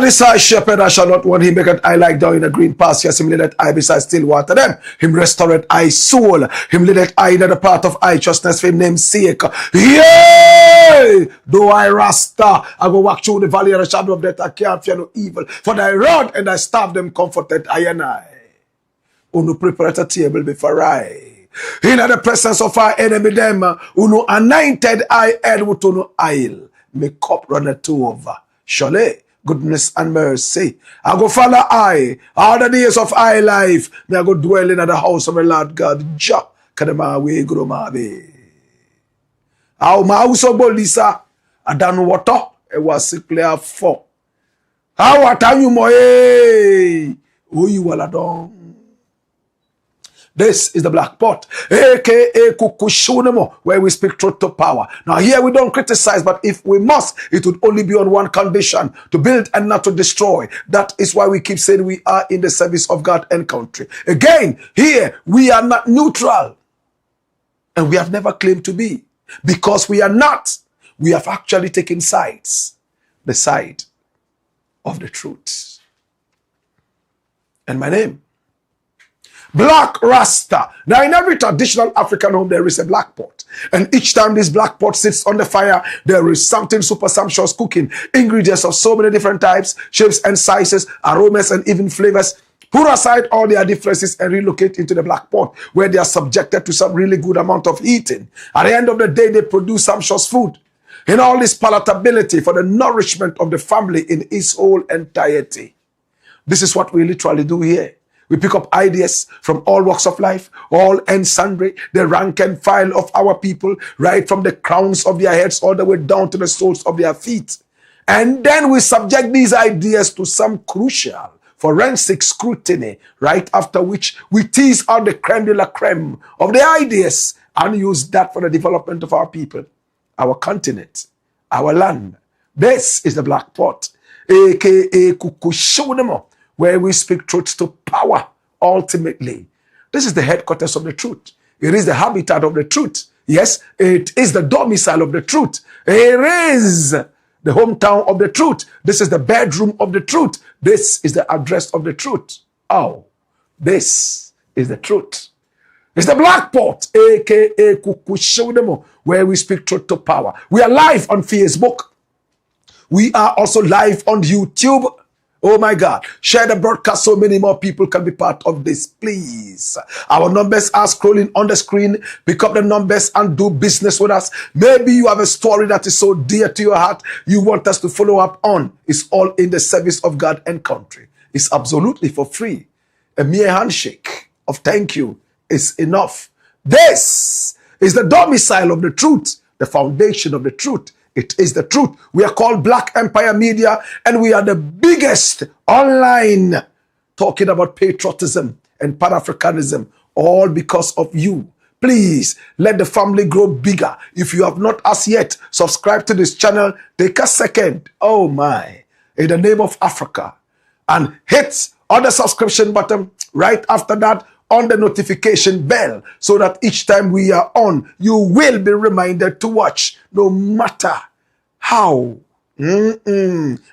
This I shepherd, I shall not want him, because I like down in a green pasture, him leadeth I beside still water them, him restoreth I soul, him leadeth I in the path of righteousness for him name's sake. Yea! Though I rasta, I go walk through the valley of the shadow of death, I can't fear no evil, for thy rod and thy staff them comforted I and I. Uno prepare a table before I. In the presence of our enemy them, uno anointed I head with uno oil, my cup runneth over. Surely goodness and mercy I go follow I all the days of I life. Me I go dwell in the house of the Lord God. Ja kadema we grow mabe. How my house of Bolisa I done water it was clear for. How what are you mo who you all done? This is the Black Pot, aka Kukushunemo, where we speak truth to power. Now here we don't criticize, but if we must, it would only be on one condition: to build and not to destroy. That is why we keep saying we are in the service of God and country. Again, here we are not neutral. And we have never claimed to be. Because we are not. We have actually taken sides. The side of the truth. And my name, Black Rasta. Now in every traditional African home there is a black pot, and each time this black pot sits on the fire there is something super sumptuous cooking, ingredients of so many different types, shapes and sizes, aromas and even flavors. Put aside all their differences and relocate into the black pot, where they are subjected to some really good amount of heating. At the end of the day they produce sumptuous food in all this palatability for the nourishment of the family in its whole entirety. This is what we literally do here. We pick up ideas from all walks of life, all and sundry, the rank and file of our people, right from the crowns of their heads all the way down to the soles of their feet. And then we subject these ideas to some crucial forensic scrutiny, right after which we tease out the creme de la creme of the ideas and use that for the development of our people, our continent, our land. This is the Black Pot, aka Kukushunemo, where we speak truth to power ultimately. This is the headquarters of the truth. It is the habitat of the truth. Yes, it is the domicile of the truth. It is the hometown of the truth. This is the bedroom of the truth. This is the address of the truth. Oh, this is the truth. It's the Black Pot, aka Kukushunemo, where we speak truth to power. We are live on Facebook. We are also live on YouTube. Oh my God, share the broadcast so many more people can be part of this, please. Our numbers are scrolling on the screen. Pick up the numbers and do business with us. Maybe you have a story that is so dear to your heart you want us to follow up on. It's all in the service of God and country. It's absolutely for free. A mere handshake of thank you is enough. This is the domicile of the truth, the foundation of the truth. It is the truth. We are called Black Empire Media, and we are the biggest online talking about patriotism and Pan-Africanism, all because of you. Please let the family grow bigger. If you have not as yet subscribed to this channel, take a second, oh my, in the name of Africa, and hit on the subscription button right after that, on the notification bell, so that each time we are on, you will be reminded to watch, no matter how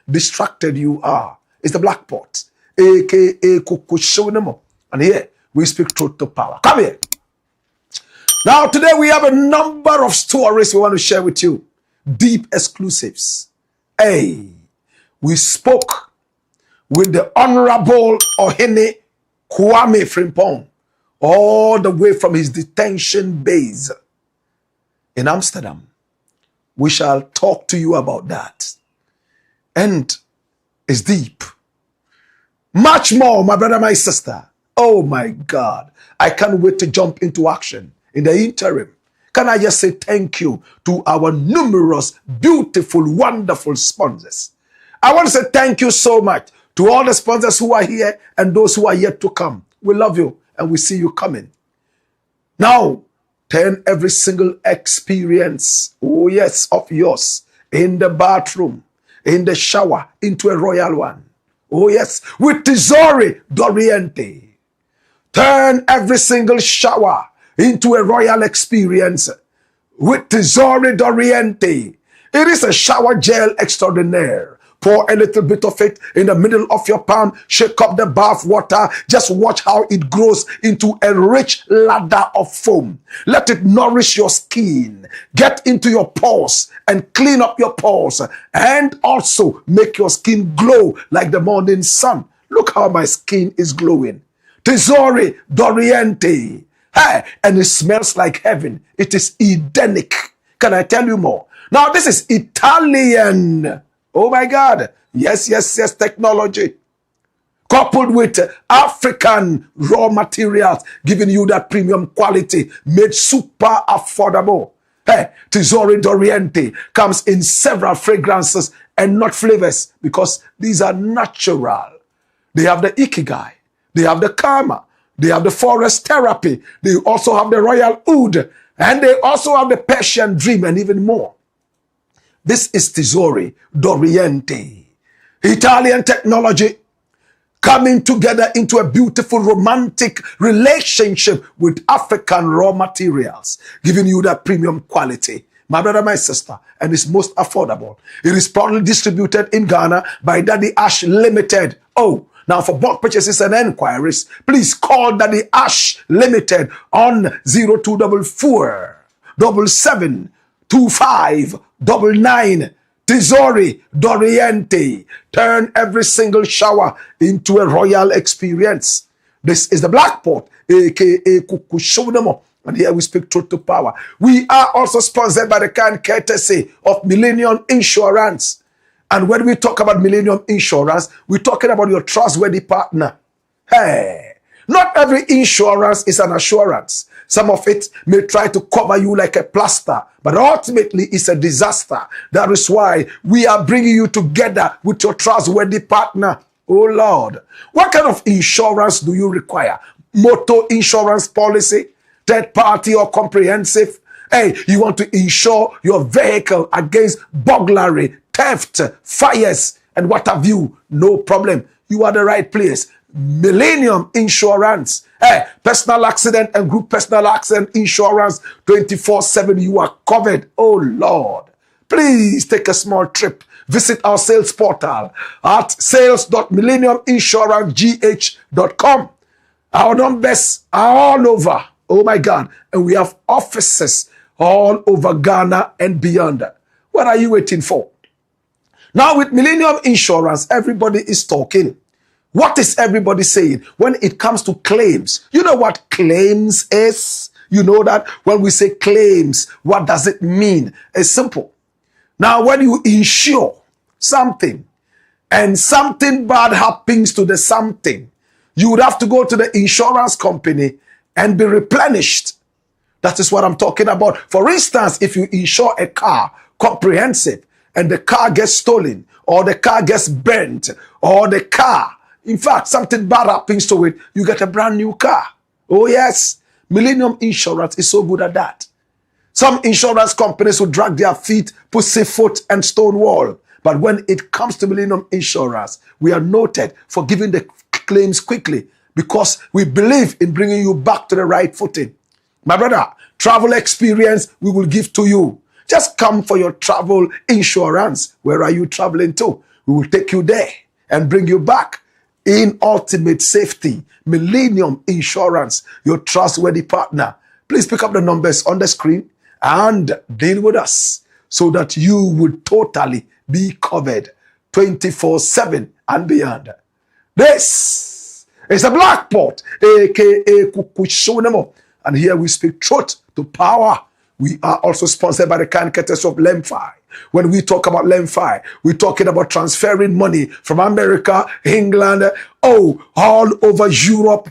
distracted you are. It's the Black Pot, aka Kukushunemo. And here, we speak truth to power. Come here. Now, today we have a number of stories we want to share with you. Deep exclusives. Hey, we spoke with the Honorable Ohene Kwame Frimpong all the way from his detention base in Amsterdam. We shall talk to you about that. And it's deep. Much more, my brother, my sister. Oh my God. I can't wait to jump into action. In the interim, can I just say thank you to our numerous, beautiful, wonderful sponsors. I want to say thank you so much to all the sponsors who are here and those who are yet to come. We love you and we see you coming. Now, turn every single experience, oh yes, of yours, in the bathroom, in the shower, into a royal one. Oh yes, with Tesori Doriente. Turn every single shower into a royal experience with Tesori Doriente. It is a shower gel extraordinaire. Pour a little bit of it in the middle of your palm. Shake up the bath water. Just watch how it grows into a rich ladder of foam. Let it nourish your skin. Get into your pores and clean up your pores. And also make your skin glow like the morning sun. Look how my skin is glowing. Tesori Doriente. Hey, and it smells like heaven. It is Edenic. Can I tell you more? Now, this is Italian. Oh my God. Yes, yes, yes, technology. Coupled with African raw materials, giving you that premium quality, made super affordable. Hey, Tesori Doriente comes in several fragrances and not flavors because these are natural. They have the Ikigai. They have the Karma. They have the Forest Therapy. They also have the Royal Oud. And they also have the Persian Dream and even more. This is Tesori Doriente. Italian technology coming together into a beautiful romantic relationship with African raw materials, giving you that premium quality. My brother, my sister, and it's most affordable. It is proudly distributed in Ghana by Daddy Ash Limited. Oh, now for bulk purchases and enquiries, please call Daddy Ash Limited on 0244 772599. Tesori Doriente. Turn every single shower into a royal experience. This is the Blakk Pot, aka Kukushodomo. And here we speak truth to power. We are also sponsored by the kind courtesy of Millennium Insurance. And when we talk about Millennium Insurance, we're talking about your trustworthy partner. Hey, not every insurance is an assurance. Some of it may try to cover you like a plaster, but ultimately it's a disaster. That is why we are bringing you together with your trustworthy partner. Oh Lord, what kind of insurance do you require? Motor insurance policy, third party or comprehensive? Hey, you want to insure your vehicle against burglary, theft, fires, and what have you? No problem. You are the right place. Millennium Insurance. Hey, personal accident and group personal accident insurance 24/7. You are covered. Oh Lord. Please take a small trip. Visit our sales portal at sales.millenniuminsurancegh.com. Our numbers are all over. Oh my God. And we have offices all over Ghana and beyond. What are you waiting for? Now with Millennium Insurance, everybody is talking. What is everybody saying when it comes to claims? You know what claims is? You know that when we say claims, what does it mean? It's simple. Now, when you insure something and something bad happens to the something, you would have to go to the insurance company and be replenished. That is what I'm talking about. For instance, if you insure a car, comprehensive, and the car gets stolen, or the car gets burnt, or the car, in fact, something bad happens to it, you get a brand new car. Oh yes, Millennium Insurance is so good at that. Some insurance companies will drag their feet, pussyfoot, and stonewall. But when it comes to Millennium Insurance, we are noted for giving the claims quickly because we believe in bringing you back to the right footing. My brother, travel experience we will give to you. Just come for your travel insurance. Where are you traveling to? We will take you there and bring you back in ultimate safety. Millennium Insurance, your trustworthy partner. Please pick up the numbers on the screen and deal with us so that you would totally be covered 24/7 and beyond. This It's a black pot, aka Kukushonemo. And here we speak truth to power. We are also sponsored by the kind courtesy of Lemfi. When we talk about Lemfi, we're talking about transferring money from America, England, all over Europe,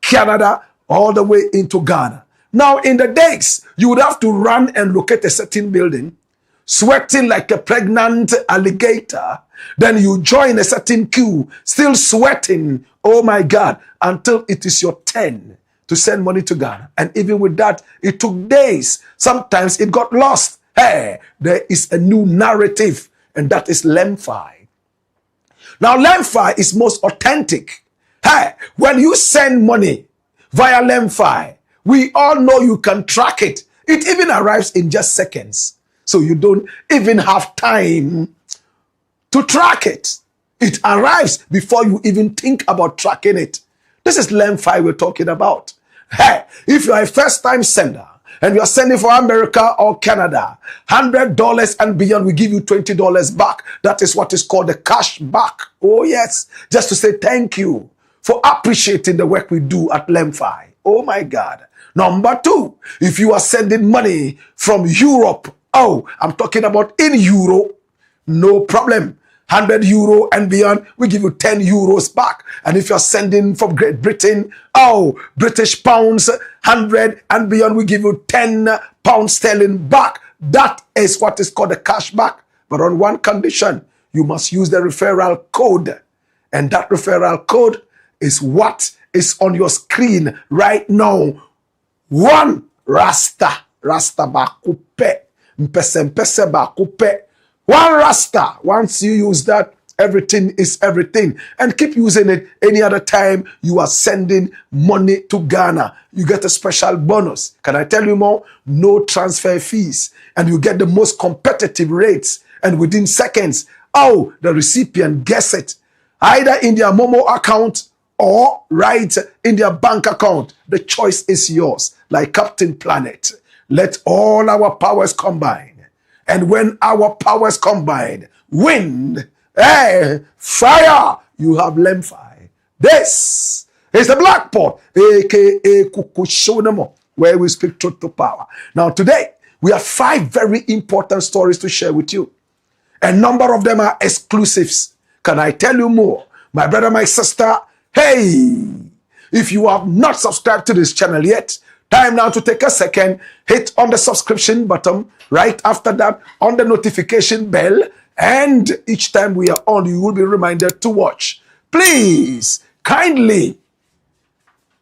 Canada, all the way into Ghana. Now, in the days, you would have to run and locate a certain building, sweating like a pregnant alligator. Then you join a certain queue, still sweating, oh my God, until it is your turn to send money to Ghana. And even with that, it took days. Sometimes it got lost. Hey, there is a new narrative, and that is Lemfi. Now, Lemfi is most authentic. Hey, when you send money via Lemfi, we all know you can track it. It even arrives in just seconds. So you don't even have time to track it. It arrives before you even think about tracking it. This is Lemfi we're talking about. Hey, if you are a first-time sender and you are sending for America or Canada, $100 and beyond, we give you $20 back. That is what is called the cash back. Oh yes, just to say thank you for appreciating the work we do at Lemfi. Oh my God. Number two, if you are sending money from Europe, I'm talking about in euro, no problem. 100 euro and beyond, we give you 10 euros back. And if you're sending from Great Britain, British pounds, 100 and beyond, we give you 10 pounds sterling back. That is what is called a cash back. But on one condition, you must use the referral code. And that referral code is what is on your screen right now. One RASTA. RASTA bakupe. Mpese bakupe. One RASTA. Once you use that, everything is everything. And keep using it any other time you are sending money to Ghana. You get a special bonus. Can I tell you more? No transfer fees. And you get the most competitive rates. And within seconds, the recipient gets it. Either in their Momo account or right in their bank account. The choice is yours. Like Captain Planet. Let all our powers combine. And when our powers combine, wind, air, fire, you have Lemfi. This is the Black Pot, aka Kukushonemo, where we speak truth to power. Now today, we have 5 very important stories to share with you. A number of them are exclusives. Can I tell you more? My brother, my sister, hey, if you have not subscribed to this channel yet, time now to take a second, hit on the subscription button, right after that on the notification bell, and each time we are on, you will be reminded to watch. Please, kindly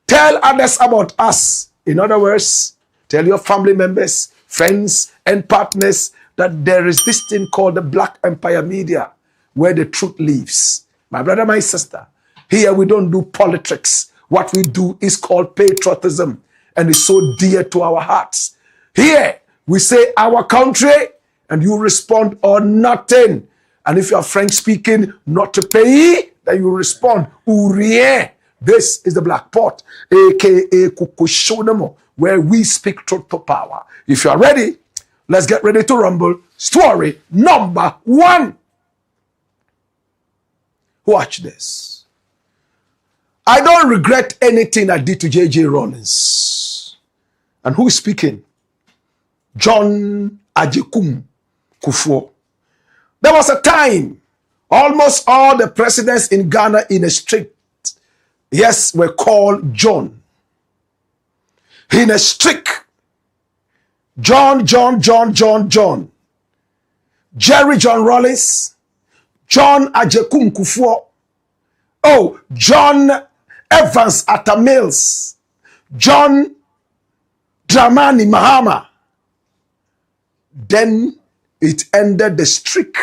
tell others about us. In other words, tell your family members, friends, and partners that there is this thing called the Black Empire Media, where the truth lives. My brother, my sister, here we don't do politics. What we do is called patriotism. And it's so dear to our hearts. Here, we say our country, and you respond or nothing. And if you are French speaking, not to pay, then you respond, ou rien. This is the Black Pot, aka Kukushonemo, where we speak truth to power. If you are ready, let's get ready to rumble. Story number 1. Watch this. I don't regret anything I did to J.J. Rawlings. And who is speaking? John Kuffouр. There was a time almost all the presidents in Ghana in a street, yes, were called John. In a streak. John. Jerry John Rawlings. John Kuffouр. John Evans Atta Mills. John Dramani Mahama. Then it ended the streak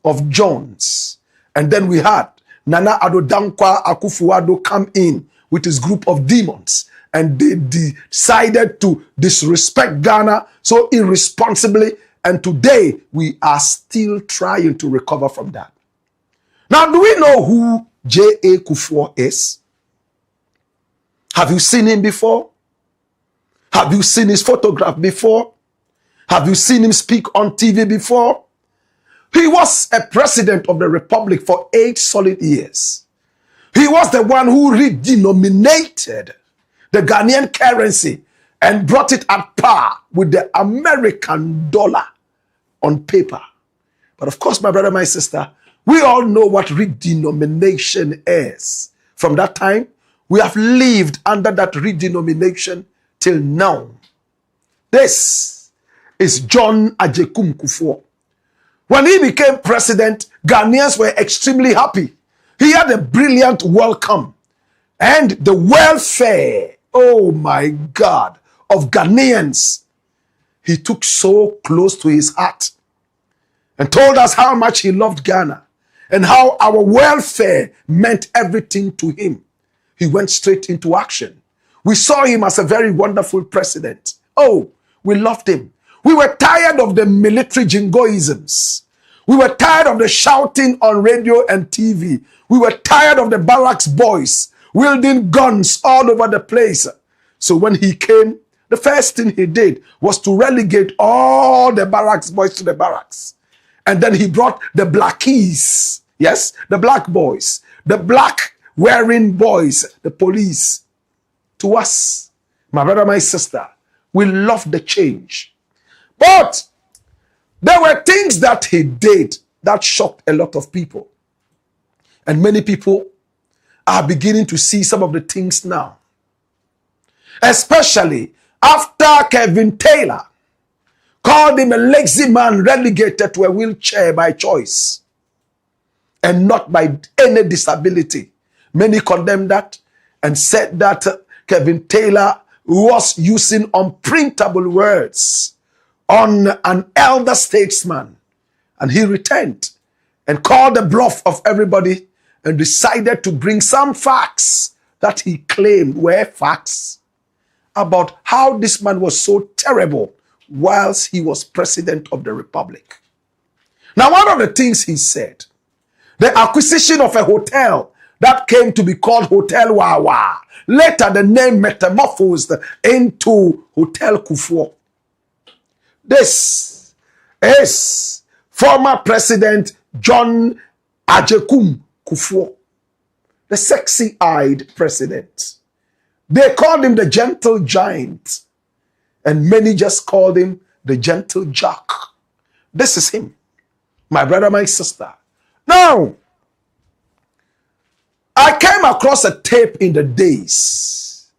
of Johns. And then we had Nana Addo Dankwa Akufo-Addo come in with his group of demons. And they decided to disrespect Ghana so irresponsibly. And today we are still trying to recover from that. Now, do we know who J.A. Kuffouр is? Have you seen him before? Have you seen his photograph before? Have you seen him speak on TV before? He was a president of the Republic for 8 solid years. He was the one who redenominated the Ghanaian currency and brought it at par with the American dollar on paper. But of course, my brother, my sister, we all know what redenomination is. From that time, we have lived under that redenomination till now. This is John Agyekum-Kufuor. When he became president, Ghanaians were extremely happy. He had a brilliant welcome. And the welfare, oh my God, of Ghanaians, he took so close to his heart and told us how much he loved Ghana and how our welfare meant everything to him. He went straight into action. We saw him as a very wonderful president. Oh, we loved him. We were tired of the military jingoisms. We were tired of the shouting on radio and TV. We were tired of the barracks boys wielding guns all over the place. So when he came, the first thing he did was to relegate all the barracks boys to the barracks. And then he brought the blackies, yes, the black boys, the black wearing boys, the police, to us. My brother, my sister, we love the change. But there were things that he did that shocked a lot of people. And many people are beginning to see some of the things now. Especially after Kevin Taylor called him a lazy man relegated to a wheelchair by choice and not by any disability. Many condemned that and said that Kevin Taylor was using unprintable words on an elder statesman. And he returned and called the bluff of everybody and decided to bring some facts that he claimed were facts about how this man was so terrible whilst he was president of the republic. Now, one of the things he said, the acquisition of a hotel that came to be called Hotel Wawa, later the name metamorphosed into Hotel Kufuor. This is former President John Agyekum-Kufuor, the sexy-eyed president. They called him the gentle giant, and many just called him the gentle jack. This is him, my brother, my sister. Now, I came across a tape in the days,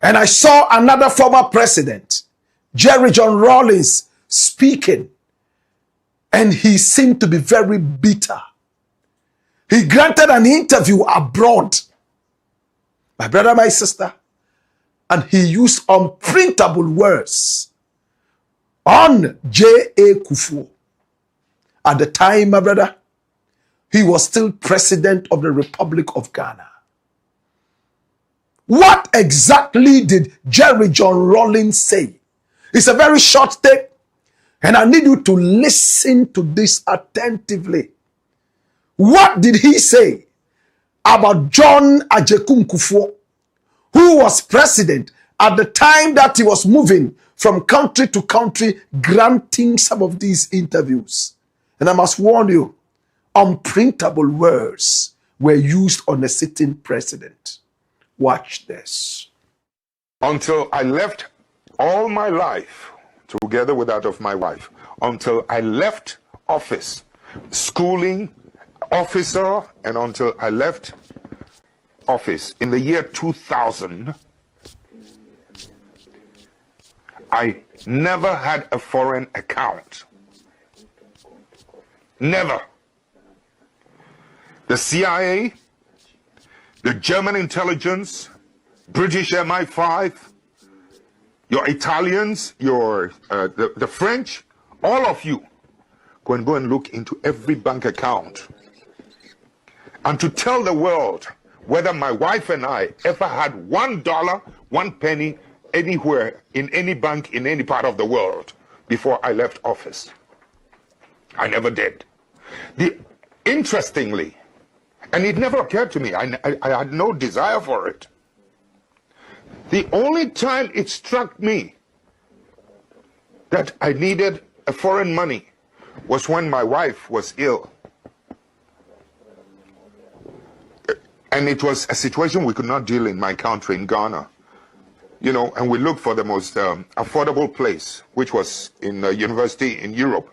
and I saw another former president, Jerry John Rawlings, speaking, and he seemed to be very bitter. He granted an interview abroad, my brother, my sister, and he used unprintable words on J.A. Kufuor. At the time, my brother, he was still president of the Republic of Ghana. What exactly did Jerry John Rawlings say? It's a very short tape, and I need you to listen to this attentively. What did he say about John Agyekum-Kufuor, who was president at the time that he was moving from country to country, granting some of these interviews? And I must warn you, unprintable words were used on a sitting president. Watch this. Until I left all my life, together with that of my wife, until I left office, schooling, officer, and until I left office in the year 2000, I never had a foreign account. Never. The CIA, the German intelligence, British MI5, your Italians, the French, all of you go and look into every bank account and to tell the world whether my wife and I ever had $1, 1 penny anywhere in any bank in any part of the world before I left office. I never did. Interestingly, and it never occurred to me, I had no desire for it. The only time it struck me that I needed a foreign money was when my wife was ill. And it was a situation we could not deal in my country, in Ghana. You know, and we looked for the most affordable place, which was in a university in Europe.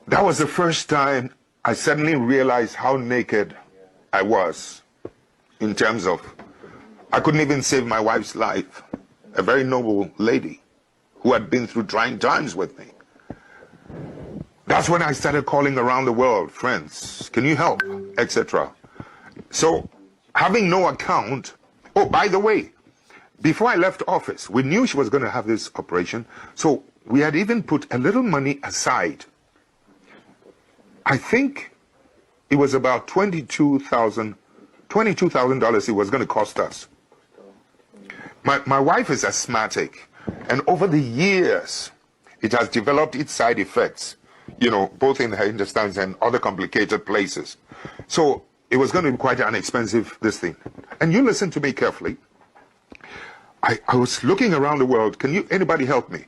That was the first time I suddenly realized how naked I was in terms of, I couldn't even save my wife's life, a very noble lady who had been through trying times with me. That's when I started calling around the world, friends, can you help, etc. So having no account, oh, by the way, before I left office, we knew she was going to have this operation, so we had even put a little money aside. I think it was about $22,000 it was going to cost us. My wife is asthmatic, and over the years, it has developed its side effects, you know, both in her intestines and other complicated places. So it was going to be quite an expensive, this thing. And you listen to me carefully. I was looking around the world. Can anybody help me?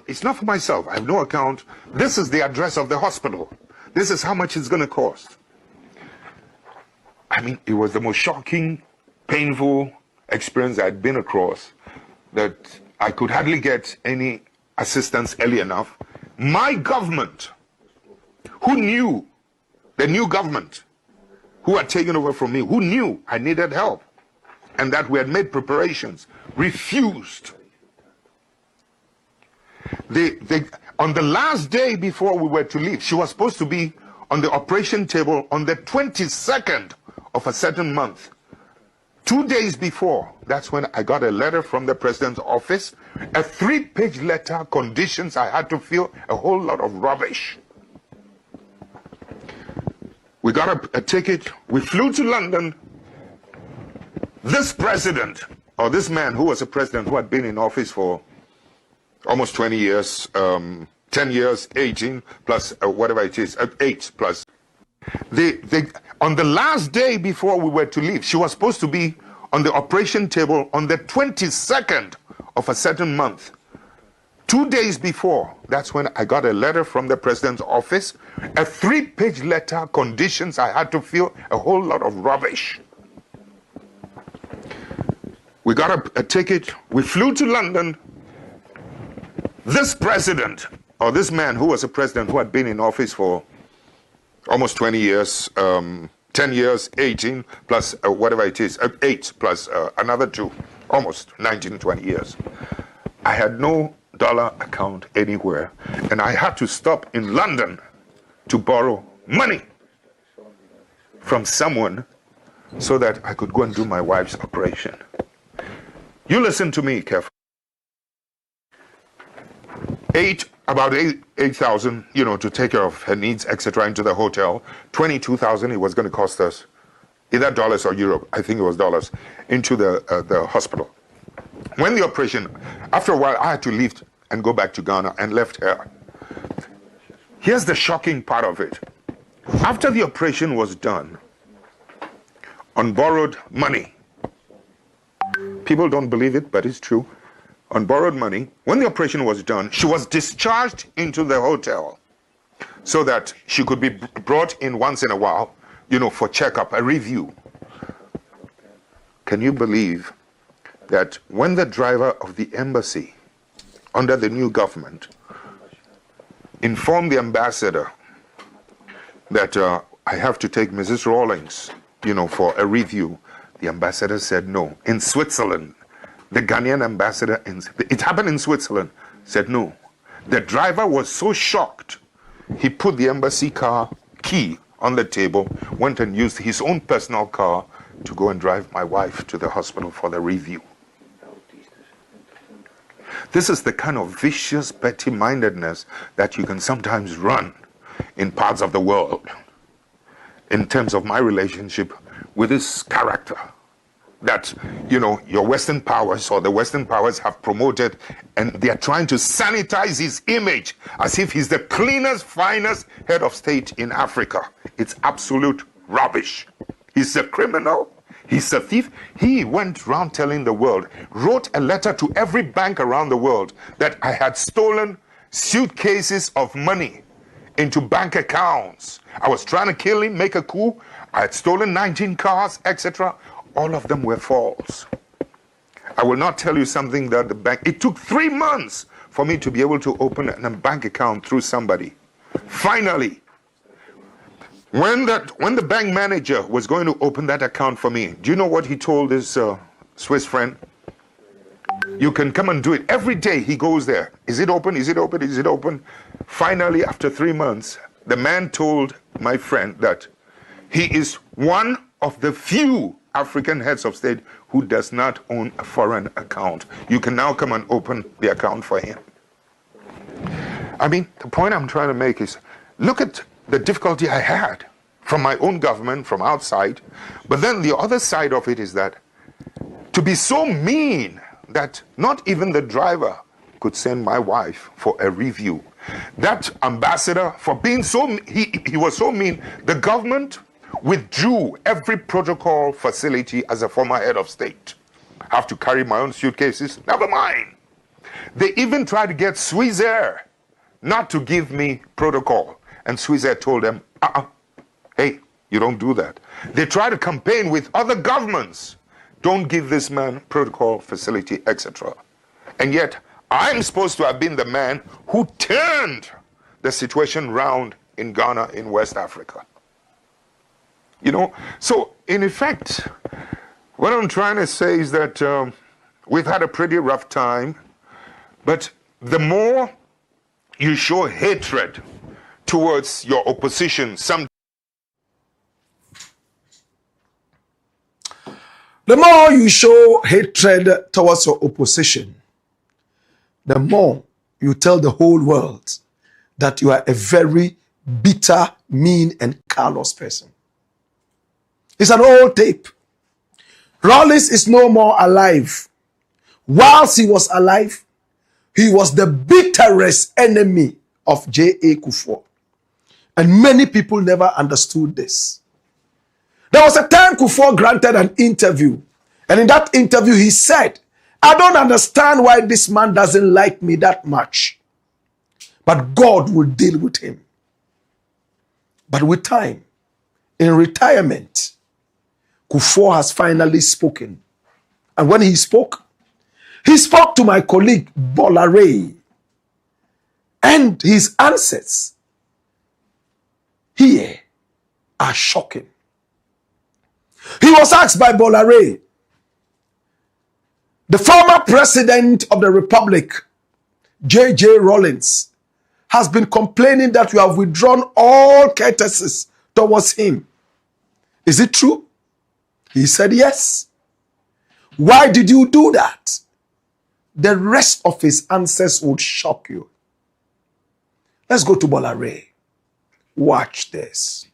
It's not for myself. I have no account. This is the address of the hospital. This is how much it's going to cost. I mean, it was the most shocking, painful experience I'd been across, that I could hardly get any assistance early enough. My government, who knew, the new government, who had taken over from me, who knew I needed help, and that we had made preparations, refused. On the last day before we were to leave, she was supposed to be on the operation table on the 22nd of a certain month. 2 days before, that's when I got a letter from the president's office, a 3-page letter, conditions I had to fill, a whole lot of rubbish. We got a ticket, we flew to London. This president, or this man who was a president who had been in office for almost 20 years, 10 years, 18, plus whatever it is, 8 plus. On the last day before we were to leave, she was supposed to be on the operation table on the 22nd of a certain month. 2 days before, that's when I got a letter from the president's office, a 3-page letter, conditions I had to fill, a whole lot of rubbish. We got a ticket, we flew to London. This president, or this man who was a president who had been in office for almost 20 years, 10 years, 18, plus whatever it is, 8 plus another 2, almost 19, 20 years. I had no dollar account anywhere, and I had to stop in London to borrow money from someone so that I could go and do my wife's operation. You listen to me carefully. About 8,000, you know, to take care of her needs, etc., into the hotel. 22,000 it was going to cost us, either dollars or euro, I think it was dollars, into the hospital. When the operation, after a while, I had to leave and go back to Ghana and left her. Here's the shocking part of it. After the operation was done, on borrowed money, people don't believe it, but it's true. On borrowed money, when the operation was done, she was discharged into the hotel so that she could be brought in once in a while, you know, for checkup, a review. Can you believe that when the driver of the embassy under the new government informed the ambassador that I have to take Mrs. Rawlings, you know, for a review, the ambassador said no. In Switzerland, the Ghanaian ambassador, it happened in Switzerland, said no. The driver was so shocked, he put the embassy car key on the table, went and used his own personal car to go and drive my wife to the hospital for the review. This is the kind of vicious petty-mindedness that you can sometimes run in parts of the world in terms of my relationship with this character that, you know, your Western powers or the Western powers have promoted, and they are trying to sanitize his image as if he's the cleanest, finest head of state in Africa. It's absolute rubbish. He's a criminal. He's a thief. He went around telling the world, wrote a letter to every bank around the world that I had stolen suitcases of money into bank accounts. I was trying to kill him, make a coup. I had stolen 19 cars, etc. All of them were false. I will not tell you something that the bank, it took 3 months for me to be able to open a bank account through somebody. Finally, when the bank manager was going to open that account for me, do you know what he told his Swiss friend? You can come and do it. Every day he goes there. Is it open? Is it open? Is it open? Finally, after 3 months, the man told my friend that he is one of the few African heads of state who does not own a foreign account. You can now come and open the account for him. I mean, the point I'm trying to make is, look at the difficulty I had from my own government, from outside. But then the other side of it is that to be so mean that not even the driver could send my wife for a review. That ambassador, for being so, he was so mean, the government withdrew every protocol facility as a former head of state. I have to carry my own suitcases, never mind. They even tried to get Swissair not to give me protocol. And Swissair told them, hey, you don't do that. They tried to campaign with other governments. Don't give this man protocol facility, etc. And yet, I'm supposed to have been the man who turned the situation round in Ghana, in West Africa. You know, so in effect, what I'm trying to say is that we've had a pretty rough time, but the more you show hatred towards your opposition, the more you show hatred towards your opposition, the more you tell the whole world that you are a very bitter, mean, and callous person. It's an old tape. Rawlings is no more alive. Whilst he was alive, he was the bitterest enemy of J.A. Kufuor. And many people never understood this. There was a time Kufuor granted an interview. And in that interview, he said, I don't understand why this man doesn't like me that much. But God will deal with him. But with time, in retirement, Kufuor has finally spoken. And when he spoke to my colleague, Bolare. And his answers here are shocking. He was asked by Bolare, the former president of the Republic, J.J. Rawlings, has been complaining that you have withdrawn all courtesies towards him. Is it true? He said yes. Why did you do that? The rest of his answers would shock you. Let's go to Bolare. Watch this.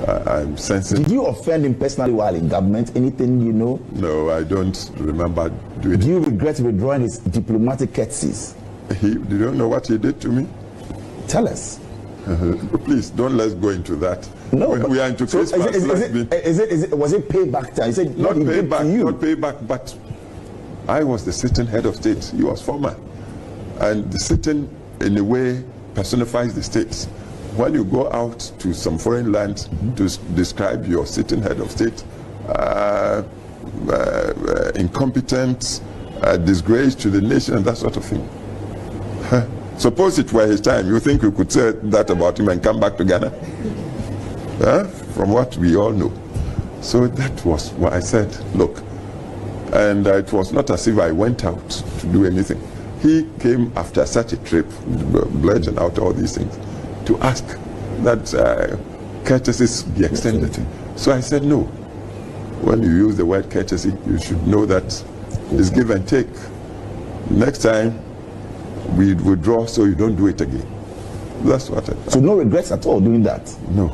I'm sensitive. Did you offend him personally while in government? Anything you know? No, I don't remember doing it. Do you regret withdrawing his diplomatic courtesies? You don't know what he did to me? Tell us. Please, don't let's go into that. No, we are into Christmas. Was it payback time? He said, not payback, but I was the sitting head of state. He was former. And the sitting, in a way, personifies the states. When you go out to some foreign land to describe your sitting head of state, incompetent, disgrace to the nation, and that sort of thing. Suppose it were his time, you think you could say that about him and come back to Ghana? From what we all know. So that was what I said, look. And it was not as if I went out to do anything. He came after such a trip, bludgeon out all these things, to ask that courtesies be extended. So I said no. When you use the word courtesy, you should know that it's give and take. Next time, we withdraw so you don't do it again. That's what I thought. So no regrets at all doing that? No.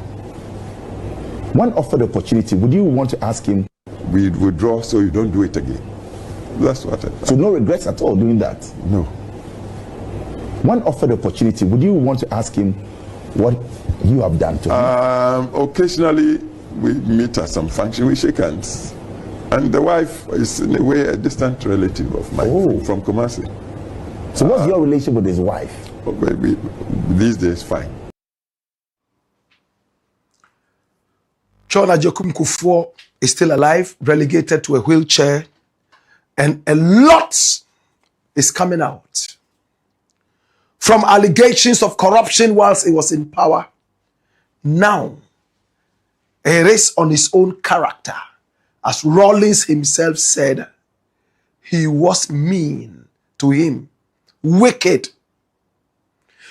When offered the opportunity, would you want to ask him? We withdraw so you don't do it again. That's what I thought. So no regrets at all doing that? No. When offered the opportunity, would you want to ask him what you have done to him? Occasionally, we meet at some function, we shake hands. And the wife is in a way a distant relative of mine from Kumasi. So what's your relationship with his wife? These days, fine. John KUFFOUR is still alive, relegated to a wheelchair, and a lot is coming out. From allegations of corruption whilst he was in power, now it is on his own character. As Rawlings himself said, he was mean to him, wicked.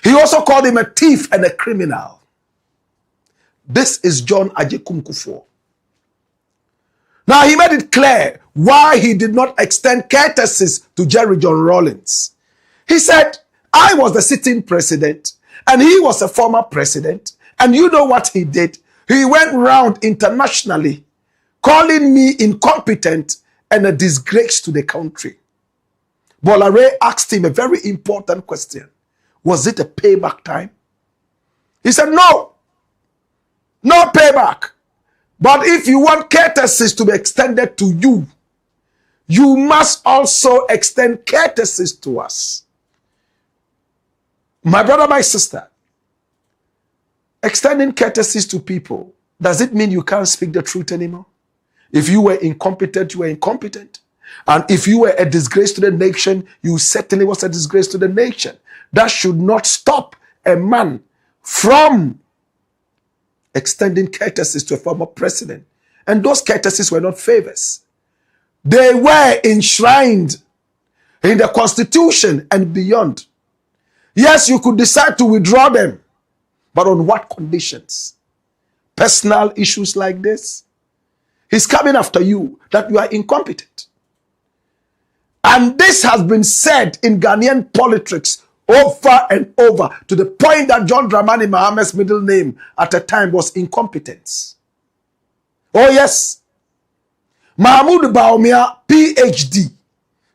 He also called him a thief and a criminal. This is John KUFFOUR. Now he made it clear why he did not extend courtesies to Jerry John Rawlings. He said, I was the sitting president and he was a former president. And you know what he did? He went round internationally calling me incompetent and a disgrace to the country. Bolare asked him a very important question. Was it a payback time? He said, no. No payback. But if you want courtesies to be extended to you, you must also extend courtesies to us. My brother, my sister, extending courtesies to people, does it mean you can't speak the truth anymore? If you were incompetent, you were incompetent. And if you were a disgrace to the nation, you certainly was a disgrace to the nation. That should not stop a man from extending courtesies to a former president. And those courtesies were not favors. They were enshrined in the Constitution and beyond. Yes, you could decide to withdraw them, but on what conditions? Personal issues like this? He's coming after you, that you are incompetent. And this has been said in Ghanaian politics over and over, to the point that John Dramani Mahamad's middle name at the time was incompetence. Oh yes. Mahmoud Bawumia, PhD,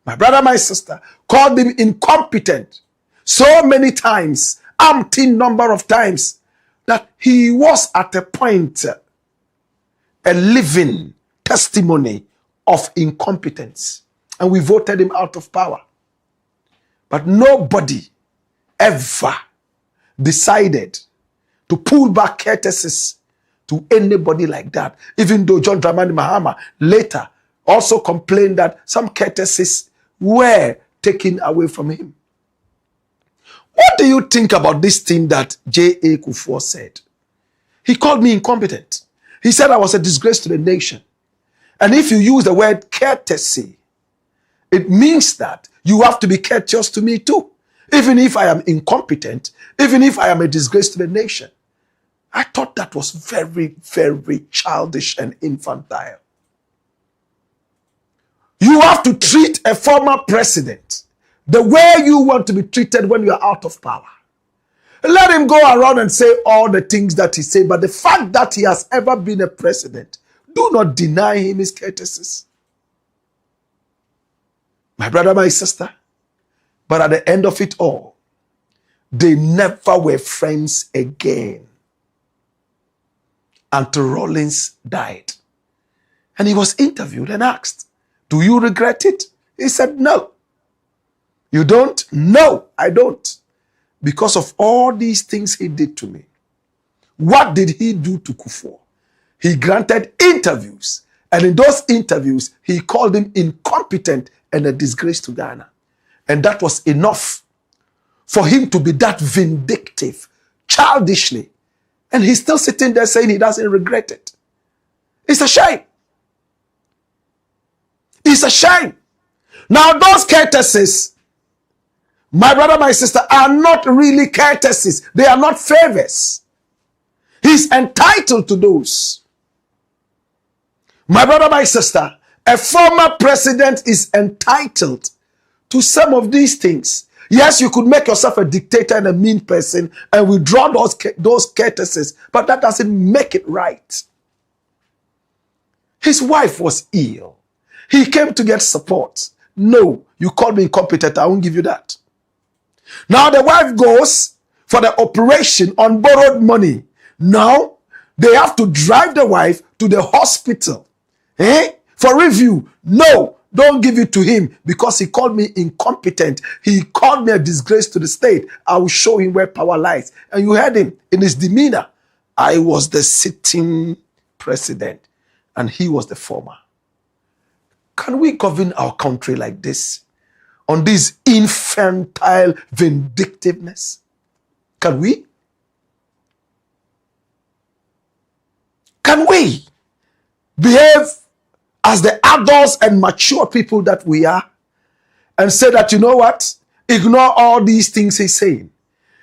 my brother, my sister, called him incompetent so many times, umpteen number of times, that he was at a point a living testimony of incompetence. And we voted him out of power. But nobody ever decided to pull back courtesies to anybody like that. Even though John Dramani Mahama later also complained that some courtesies were taken away from him. What do you think about this thing that J.A. KUFFOUR said? He called me incompetent. He said I was a disgrace to the nation. And if you use the word courtesy, it means that you have to be courteous to me too. Even if I am incompetent, even if I am a disgrace to the nation. I thought that was very, very childish and infantile. You have to treat a former president the way you want to be treated when you are out of power. Let him go around and say all the things that he said, but the fact that he has ever been a president, do not deny him his courtesies. My brother, my sister, but at the end of it all, they never were friends again until Rawlings died. And he was interviewed and asked, do you regret it? He said, no. You don't? No, I don't. Because of all these things he did to me. What did he do to KUFFOUR? He granted interviews. And in those interviews, he called him incompetent and a disgrace to Ghana. And that was enough for him to be that vindictive, childishly. And he's still sitting there saying he doesn't regret it. It's a shame. It's a shame. Now those courtesies, my brother, my sister, are not really courtesies. They are not favors. He's entitled to those. My brother, my sister, a former president is entitled to some of these things. Yes, you could make yourself a dictator and a mean person and withdraw those courtesies, but that doesn't make it right. His wife was ill. He came to get support. No, you called me incompetent. I won't give you that. Now the wife goes for the operation on borrowed money. Now they have to drive the wife to the hospital for review. No, don't give it to him because he called me incompetent. He called me a disgrace to the state. I will show him where power lies. And you heard him in his demeanor. I was the sitting president, and he was the former. Can we govern our country like this? On this infantile vindictiveness? Can we? Can we behave as the adults and mature people that we are and say that, you know what? Ignore all these things he's saying.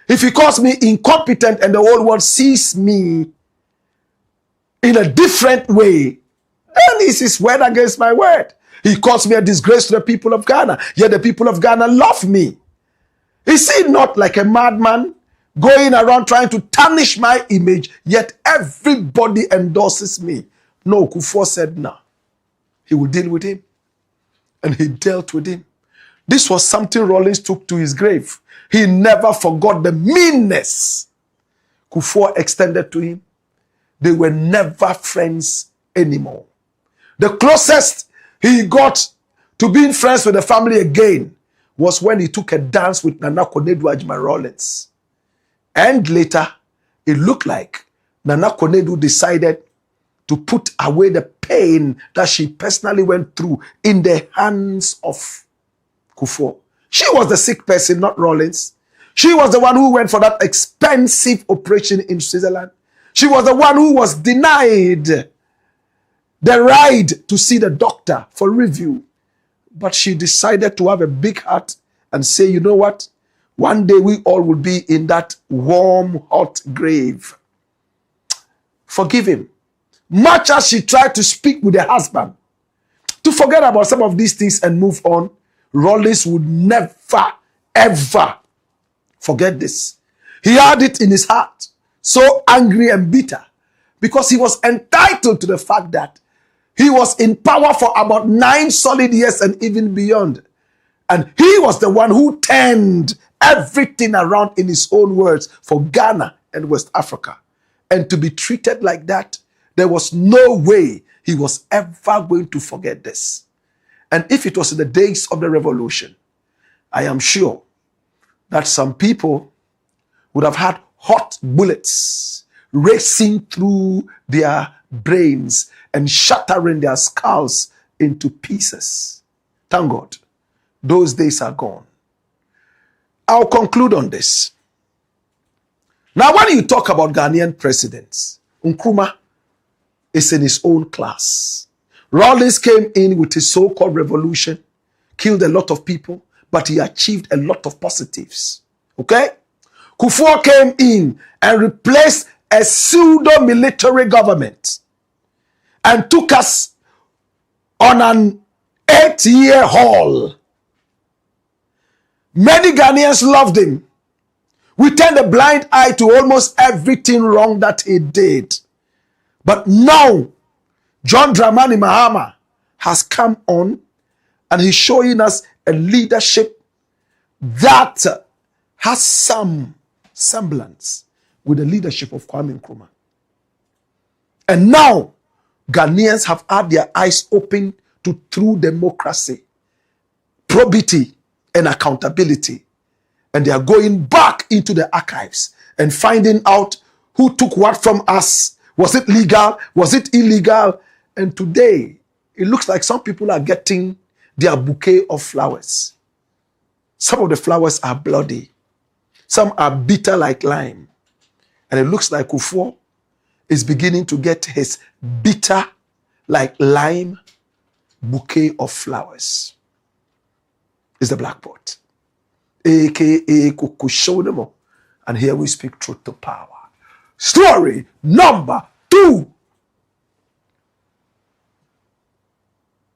If he calls me incompetent and the whole world sees me in a different way, then it's his word against my word. He calls me a disgrace to the people of Ghana, yet the people of Ghana love me. Is he not like a madman going around trying to tarnish my image, yet everybody endorses me? No, Kufuor said no. He will deal with him. And he dealt with him. This was something Rawlings took to his grave. He never forgot the meanness Kufuor extended to him. They were never friends anymore. The closest he got to being friends with the family again was when he took a dance with Nana Konadu Rawlings. And later, it looked like Nana Konadu decided to put away the pain that she personally went through in the hands of Kufuor. She was the sick person, not Rawlings. She was the one who went for that expensive operation in Switzerland. She was the one who was denied the right to see the doctor for review. But she decided to have a big heart and say, you know what? One day we all will be in that warm, hot grave. Forgive him. Much as she tried to speak with her husband to forget about some of these things and move on, Rawlings would never, ever forget this. He had it in his heart, so angry and bitter, because he was entitled to the fact that he was in power for about 9 solid years and even beyond. And he was the one who turned everything around, in his own words, for Ghana and West Africa. And to be treated like that, there was no way he was ever going to forget this. And if it was in the days of the revolution, I am sure that some people would have had hot bullets racing through their brains and shattering their skulls into pieces. Thank God, those days are gone. I'll conclude on this. Now, when you talk about Ghanaian presidents, Nkrumah is in his own class. Rawlings came in with his so-called revolution, killed a lot of people, but he achieved a lot of positives. Okay? Kufuor came in and replaced a pseudo-military government and took us on an 8-year haul. Many Ghanaians loved him. We turned a blind eye to almost everything wrong that he did. But now, John Dramani Mahama has come on and he's showing us a leadership that has some semblance with the leadership of Kwame Nkrumah. And now, Ghanaians have had their eyes open to true democracy, probity, and accountability. And they are going back into the archives and finding out who took what from us. Was it legal? Was it illegal? And today, it looks like some people are getting their bouquet of flowers. Some of the flowers are bloody. Some are bitter like lime. And it looks like Kufuor is beginning to get his bitter like lime bouquet of flowers. It's the blackboard, a.k.a. Kukushonemo. And here we speak truth to power. Story number 2.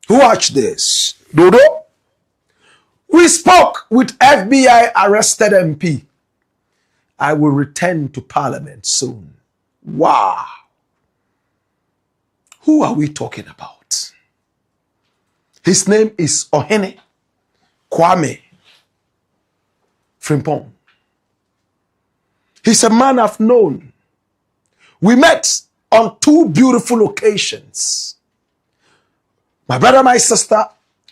Watch this. Dodo. We spoke with FBI arrested MP. I will return to Parliament soon. Wow. Who are we talking about? His name is Ohene Kwame Frimpong. He's a man I've known. We met on 2 beautiful occasions. My brother, my sister,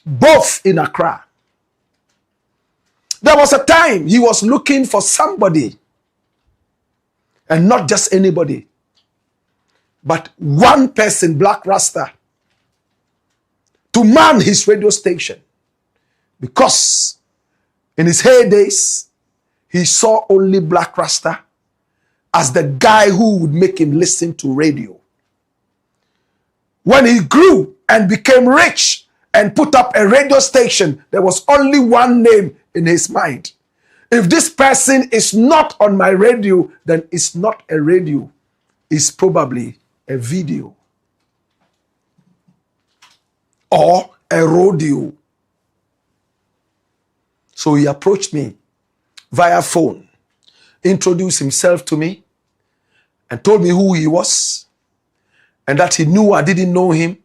both in Accra. There was a time he was looking for somebody, and not just anybody, but one person, Blakk Rasta, to man his radio station. Because in his heydays, he saw only Blakk Rasta as the guy who would make him listen to radio. When he grew and became rich and put up a radio station, there was only one name in his mind. If this person is not on my radio, then it's not a radio. It's probably a video or a rodeo. So he approached me via phone, introduced himself to me, and told me who he was, and that he knew I didn't know him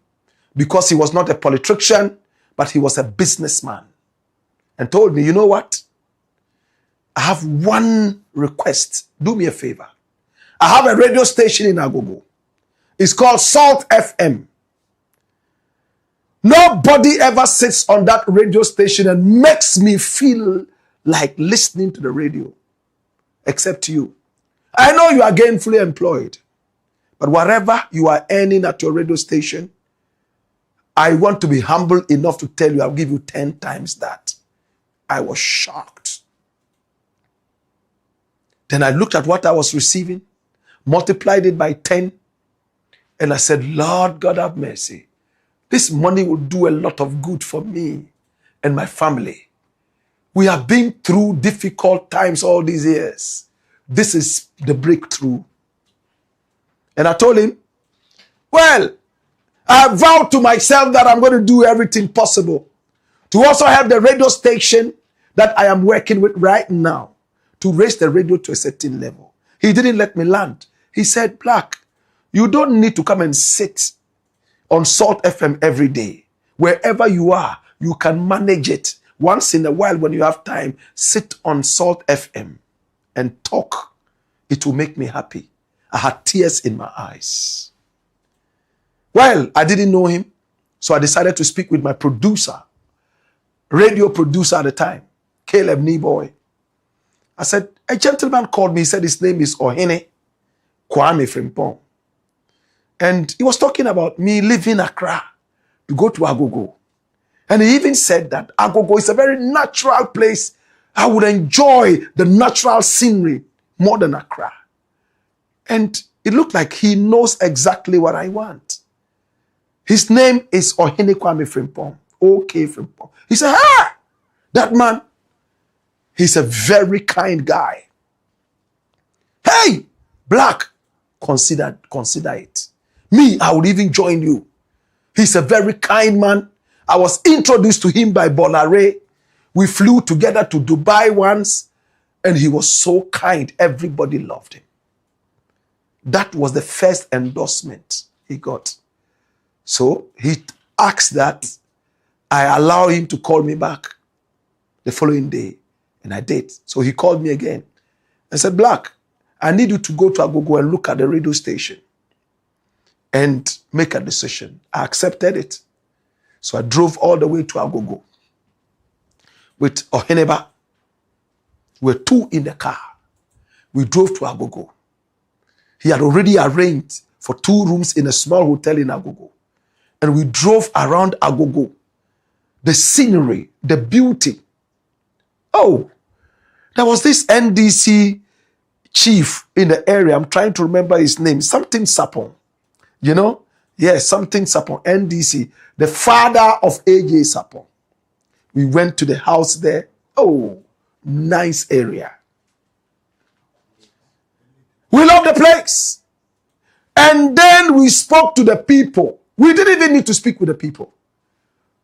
because he was not a politician, but he was a businessman. And told me, you know what? I have one request. Do me a favor. I have a radio station in Agogo. It's called Salt FM. Nobody ever sits on that radio station and makes me feel like listening to the radio, except you. I know you are gainfully employed, but whatever you are earning at your radio station, I want to be humble enough to tell you I'll give you 10 times that. I was shocked. Then I looked at what I was receiving, multiplied it by 10, and I said, Lord God have mercy. This money will do a lot of good for me and my family. We have been through difficult times all these years. This is the breakthrough. And I told him, well, I vowed to myself that I'm going to do everything possible to also have the radio station that I am working with right now to raise the radio to a certain level. He didn't let me land. He said, Blakk, you don't need to come and sit on Salt FM every day. Wherever you are, you can manage it. Once in a while, when you have time, sit on Salt FM and talk. It will make me happy. I had tears in my eyes. Well, I didn't know him, so I decided to speak with my producer, radio producer at the time, Caleb Neboy. I said, a gentleman called me. He said his name is Ohene Kwame Frimpong. And he was talking about me leaving Accra to go to Agogo. And he even said that Agogo is a very natural place. I would enjoy the natural scenery more than Accra. And it looked like he knows exactly what I want. His name is Ohene Kwame Frimpong. OK Frimpong. He said, ah, that man, he's a very kind guy. Hey, Blakk, consider it. Me, I would even join you. He's a very kind man. I was introduced to him by Bolare. We flew together to Dubai once, and he was so kind. Everybody loved him. That was the first endorsement he got. So he asked that I allow him to call me back the following day, and I did. So he called me again and said, Blakk, I need you to go to Agogo and look at the radio station and make a decision. I accepted it. So I drove all the way to Agogo with Oheneba. We were 2 in the car. We drove to Agogo. He had already arranged for 2 rooms in a small hotel in Agogo. And we drove around Agogo. The scenery, the beauty. Oh, there was this NDC chief in the area. I'm trying to remember his name. Something Sapon. You know? Yes, something Sapon. NDC. The father of AJ Sapon. We went to the house there. Oh, nice area. We love the place. And then we spoke to the people. We didn't even need to speak with the people.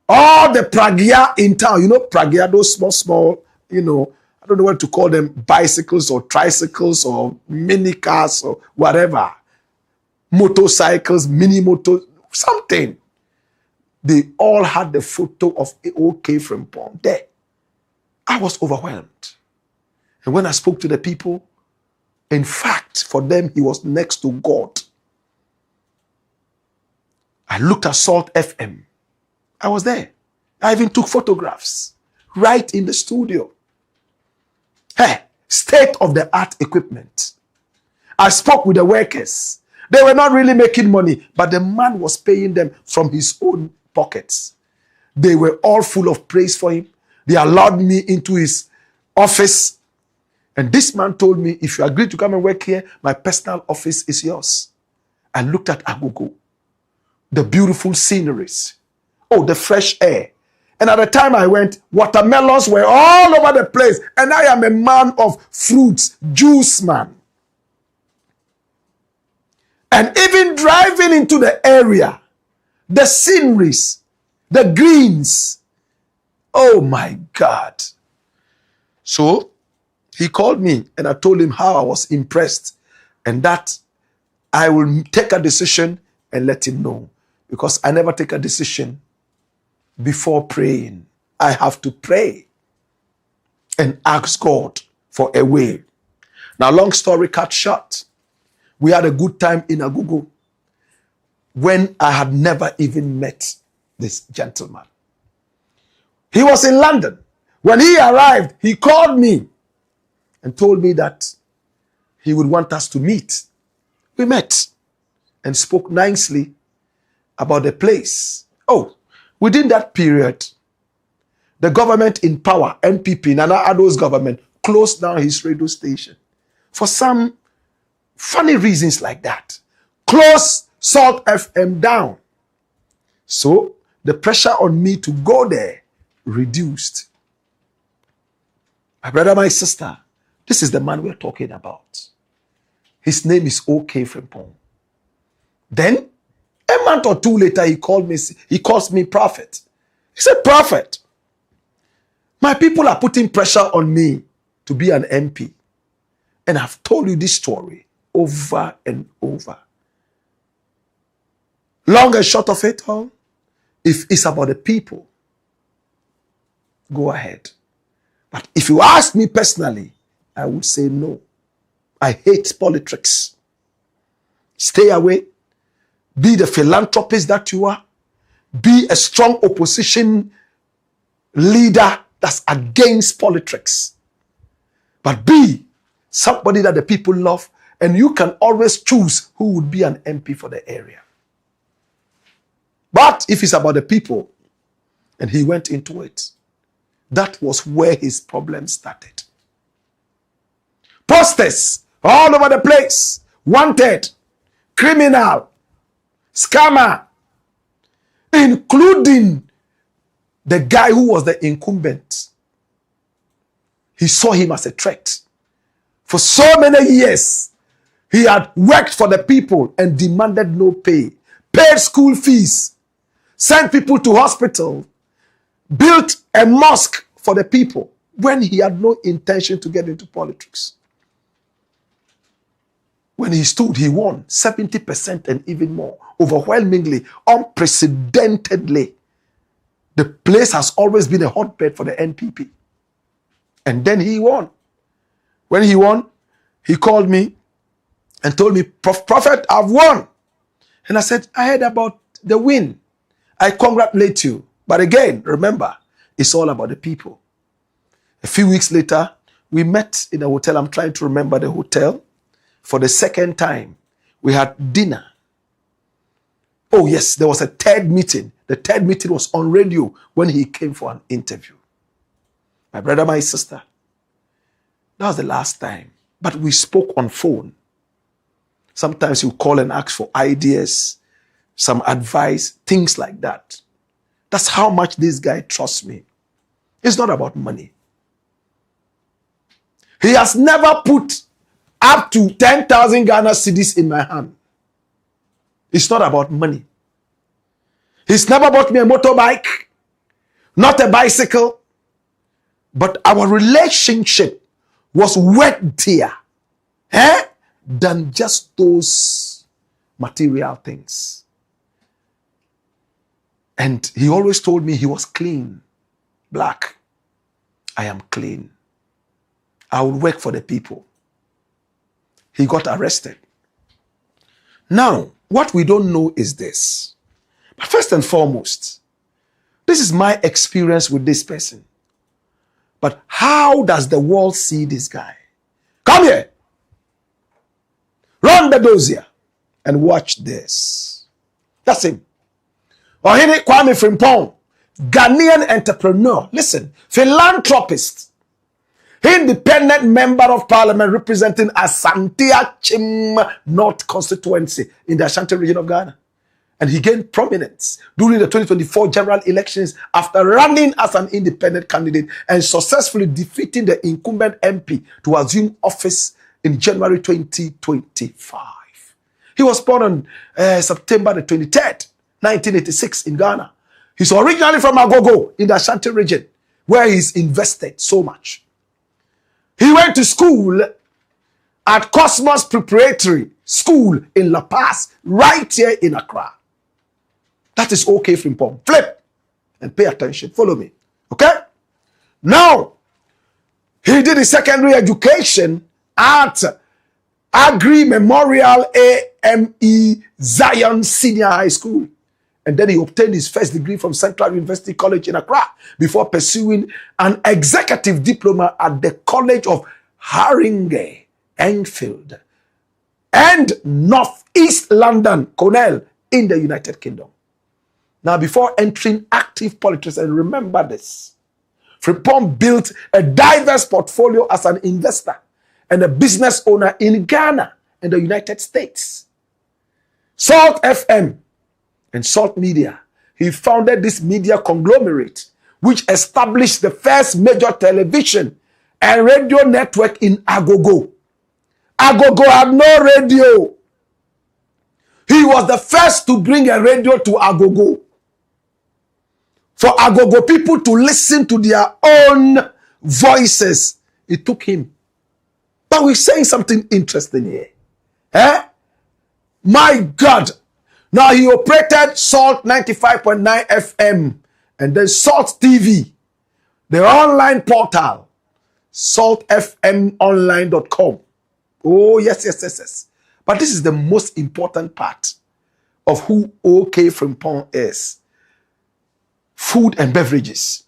All the Pragya in town, you know, Pragya, those small, you know, I don't know what to call them, bicycles or tricycles or mini cars or whatever. Motorcycles, mini motor, something. They all had the photo of OK Frimpong there. I was overwhelmed. And when I spoke to the people, in fact, for them, he was next to God. I looked at Salt FM. I was there. I even took photographs right in the studio. Hey, state-of-the-art equipment. I spoke with the workers. They were not really making money, but the man was paying them from his own pockets. They were all full of praise for him. They allowed me into his office. And this man told me, if you agree to come and work here, my personal office is yours. I looked at Agogo, the beautiful sceneries, oh, the fresh air. And at the time I went, watermelons were all over the place. And I am a man of fruits, juice man. And even driving into the area, the sceneries, the greens, oh my God. So he called me and I told him how I was impressed and that I will take a decision and let him know. Because I never take a decision before praying. I have to pray and ask God for a way. Now, long story cut short, we had a good time in Agogo when I had never even met this gentleman. He was in London. When he arrived, he called me and told me that he would want us to meet. We met and spoke nicely about the place. Oh, within that period, the government in power, NPP, Nana Addo's government, closed down his radio station for some funny reasons like that. Closed Salt FM down. So the pressure on me to go there reduced. My brother, my sister, this is the man we're talking about. His name is OK Frimpong. Then, a month or two later, he calls me prophet. He said, prophet, my people are putting pressure on me to be an MP. And I've told you this story over and over. Long and short of it all, if it's about the people, go ahead. But if you ask me personally, I would say no. I hate politics. Stay away. Be the philanthropist that you are. Be a strong opposition leader that's against politics. But be somebody that the people love, and you can always choose who would be an MP for the area. But if it's about the people, and he went into it, that was where his problem started. Posters all over the place. Wanted, criminal, scammer, including the guy who was the incumbent. He saw him as a threat. For so many years, he had worked for the people and demanded no pay, paid school fees, sent people to hospital, built a mosque for the people when he had no intention to get into politics. When he stood, he won 70% and even more, overwhelmingly, unprecedentedly. The place has always been a hotbed for the NPP. And then he won. When he won, he called me and told me, Prophet, I've won. And I said, I heard about the win. I congratulate you. But again, remember, it's all about the people. A few weeks later, we met in a hotel. I'm trying to remember the hotel. For the second time, we had dinner. Oh yes, there was a third meeting. The third meeting was on radio when he came for an interview. My brother, my sister, that was the last time. But we spoke on phone. Sometimes you call and ask for ideas, some advice, things like that. That's how much this guy trusts me. It's not about money. He has never put up to 10,000 Ghana cedis in my hand. It's not about money. He's never bought me a motorbike, not a bicycle, but our relationship was worthier than just those material things. And he always told me he was clean. Blakk, I am clean. I will work for the people. He got arrested. Now, what we don't know is this. But first and foremost, this is my experience with this person. But how does the world see this guy? Come here. Run the dossier. And watch this. That's him. Ohene Kwame Frimpong, Ghanaian entrepreneur. Listen, philanthropist, independent member of parliament representing Asante Achim North constituency in the Ashanti region of Ghana. And he gained prominence during the 2024 general elections after running as an independent candidate and successfully defeating the incumbent MP to assume office in January 2025. He was born on September the 23rd, 1986 in Ghana. He's originally from Agogo in the Ashanti region, where he's invested so much. He went to school at Cosmos Preparatory School in La Paz, right here in Accra. That is OK Frimpong. Flip and pay attention. Follow me. Okay? Now, he did his secondary education at Agri Memorial AME Zion Senior High School. And then he obtained his first degree from Central University College in Accra before pursuing an executive diploma at the College of Haringey, Enfield, and Northeast London, Cornell, in the United Kingdom. Now, before entering active politics, and remember this, Frimpong built a diverse portfolio as an investor and a business owner in Ghana and the United States. Salt FM and Salt Media. He founded this media conglomerate, which established the first major television and radio network in Agogo. Agogo had no radio. He was the first to bring a radio to Agogo, for Agogo people to listen to their own voices. It took him. But we're saying something interesting here. My God. Now he operated Salt 95.9 FM and then Salt TV, the online portal, saltfmonline.com. Oh, yes. But this is the most important part of who OK Frimpong is. Food and beverages.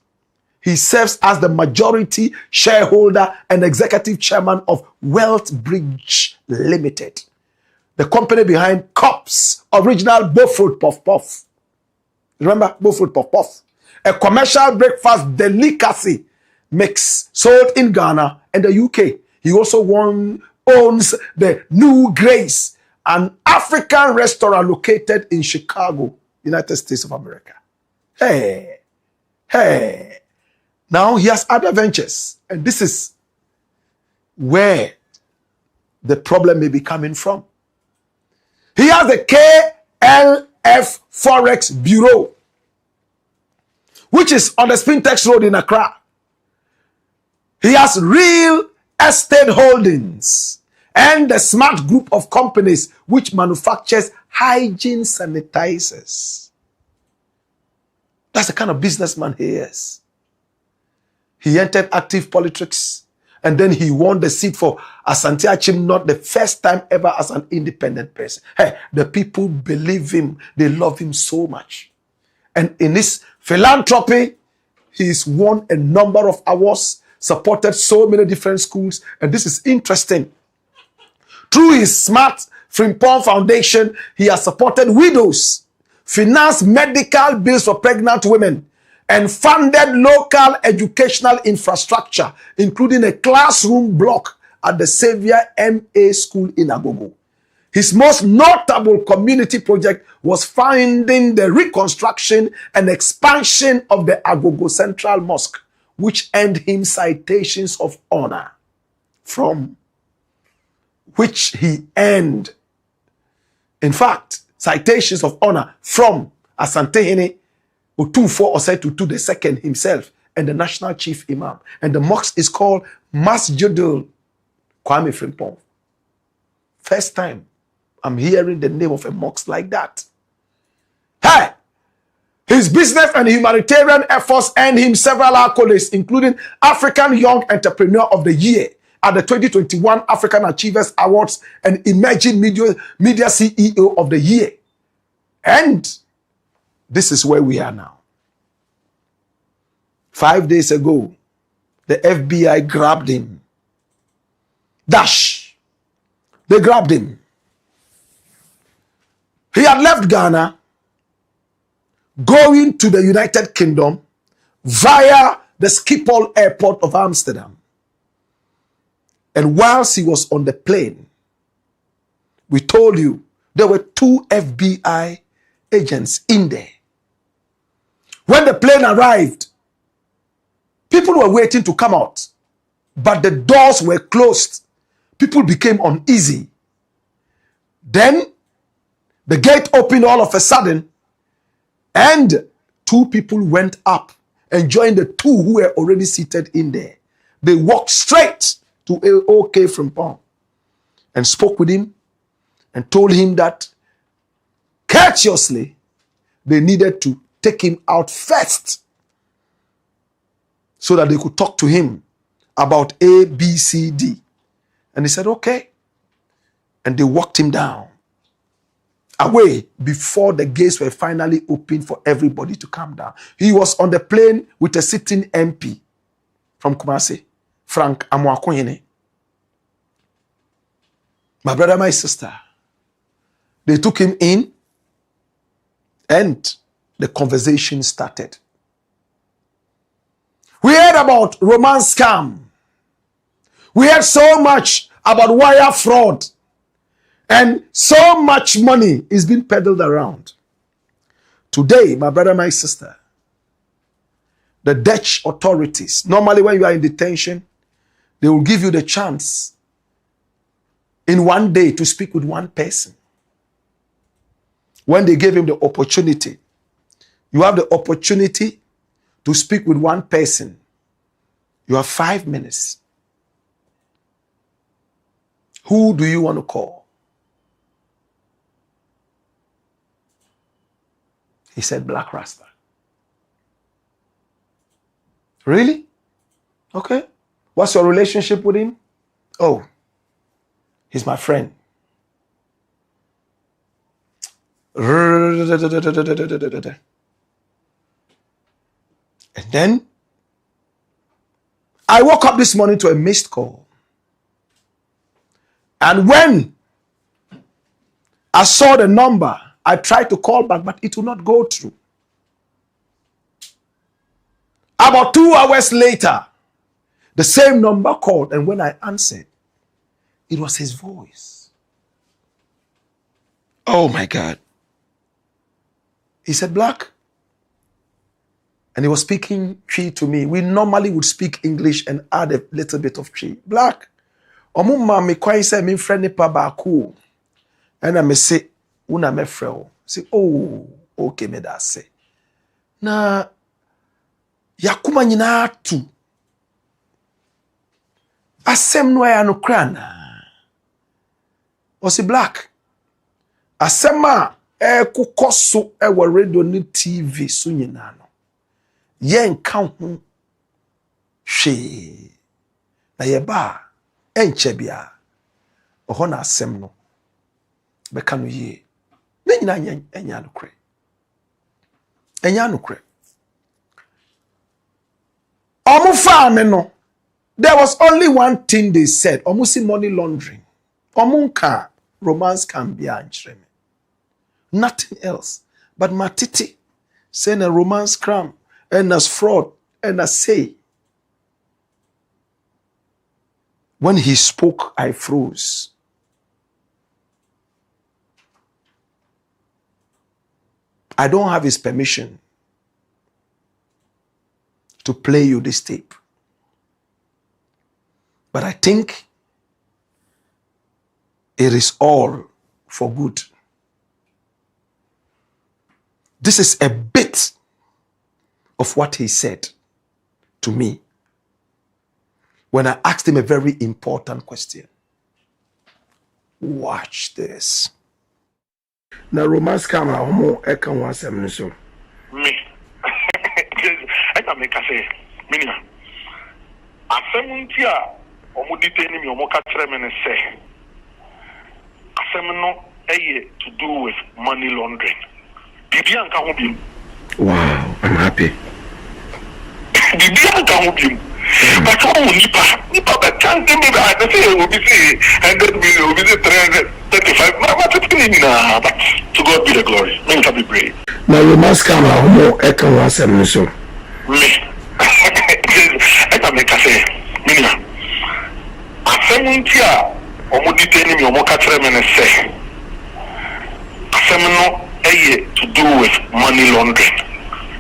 He serves as the majority shareholder and executive chairman of Wealth Bridge Limited, the company behind Cups Original Bofruit Puff Puff. Remember Bofruit Puff Puff? A commercial breakfast delicacy mix sold in Ghana and the UK. He also owns the New Grace, an African restaurant located in Chicago, United States of America. Hey. Now he has other ventures, and this is where the problem may be coming from. He has the KLF Forex Bureau, which is on the Spintex Road in Accra. He has Real Estate Holdings and the Smart Group of companies which manufactures hygiene sanitizers. That's the kind of businessman he is. He entered active politics and then he won the seat for Asante Achim, not the first time ever as an independent person. Hey, the people believe him. They love him so much. And in his philanthropy, he's won a number of awards, supported so many different schools. And this is interesting. Through his Smart Frimpong Foundation, he has supported widows, financed medical bills for pregnant women, and funded local educational infrastructure, including a classroom block at the Xavier MA School in Agogo. His most notable community project was funding the reconstruction and expansion of the Agogo Central Mosque, which earned him citations of honor, from which he earned, in fact, citations of honor from Asante Hene Otufo Osetutu II himself and the national chief imam. And the mosque is called Masjidul Kwame Frimpong. First time I'm hearing the name of a mosque like that. Hey! His business and humanitarian efforts earned him several accolades, including African Young Entrepreneur of the Year at the 2021 African Achievers Awards and Emerging Media CEO of the Year. And this is where we are now. 5 days ago, the FBI grabbed him. They grabbed him. He had left Ghana, going to the United Kingdom via the Schiphol Airport of Amsterdam. And whilst he was on the plane, we told you there were 2 FBI agents in there. When the plane arrived, people were waiting to come out, but the doors were closed. People became uneasy. Then the gate opened all of a sudden, and 2 people went up and joined the 2 who were already seated in there. They walked straight to OK Frimpong and spoke with him and told him that courteously they needed to take him out first so that they could talk to him about A, B, C, D. And he said, okay. And they walked him down away before the gates were finally opened for everybody to come down. He was on the plane with a sitting MP from Kumasi, Frank Amwakoyene. My brother, my sister, they took him in and the conversation started. We heard about romance scam. We heard so much about wire fraud. And so much money is being peddled around. Today, my brother, my sister, the Dutch authorities, normally when you are in detention, they will give you the chance in one day to speak with one person. When they gave him the opportunity, you have the opportunity to speak with one person. You have 5 minutes. Who do you want to call? He said, Blakk Rasta. Really? Okay. What's your relationship with him? Oh, he's my friend. And then I woke up this morning to a missed call. And when I saw the number, I tried to call back, but it would not go through. About 2 hours later, the same number called, and when I answered, it was his voice. Oh my God. He said, Blakk. And he was speaking Twi to me. We normally would speak English and add a little bit of Twi. Blakk. Omuma me kwai say me friend nipa ba ko. And I me say, una me frɛ. Say, oh, okay, me da say. Na yakuma nyina tu. Asem no ya no kra na. O si Blakk. Asem a kukɔ so ɛwɔ radio ni TV so nyina no. Yen ka ho hwe. Na ye ba enche bia. Oho na asem no. Beka no ye. Na nyina enya no kre. Enya no kre. Omo fa me no. There was only one thing they said. Omo si money laundering. Omo nka romance can be anchre. Nothing else. But Matiti saying a romance crime and as fraud and as say. When he spoke, I froze. I don't have his permission to play you this tape. But I think it is all for good. This is a bit of what he said to me when I asked him a very important question. Watch this. Now, romance camera, homo eka wasem so. Me. I can make a say, Minia. Asemuntia, omo detaining me, omo katre me say. Asemno eye to do with money laundering. Bibian ka hobim. Wow, I'm happy. Bibian ka hobim. But how nipa better can't give me that. I say, will be say 100 million, will be say 335. But to God be the glory. Men can be brave. Now you must come out more. I can answer me so. Me. I can make a say. Mina. I say, omo detain me, omo catch them and say, I say, no, to do with money laundering.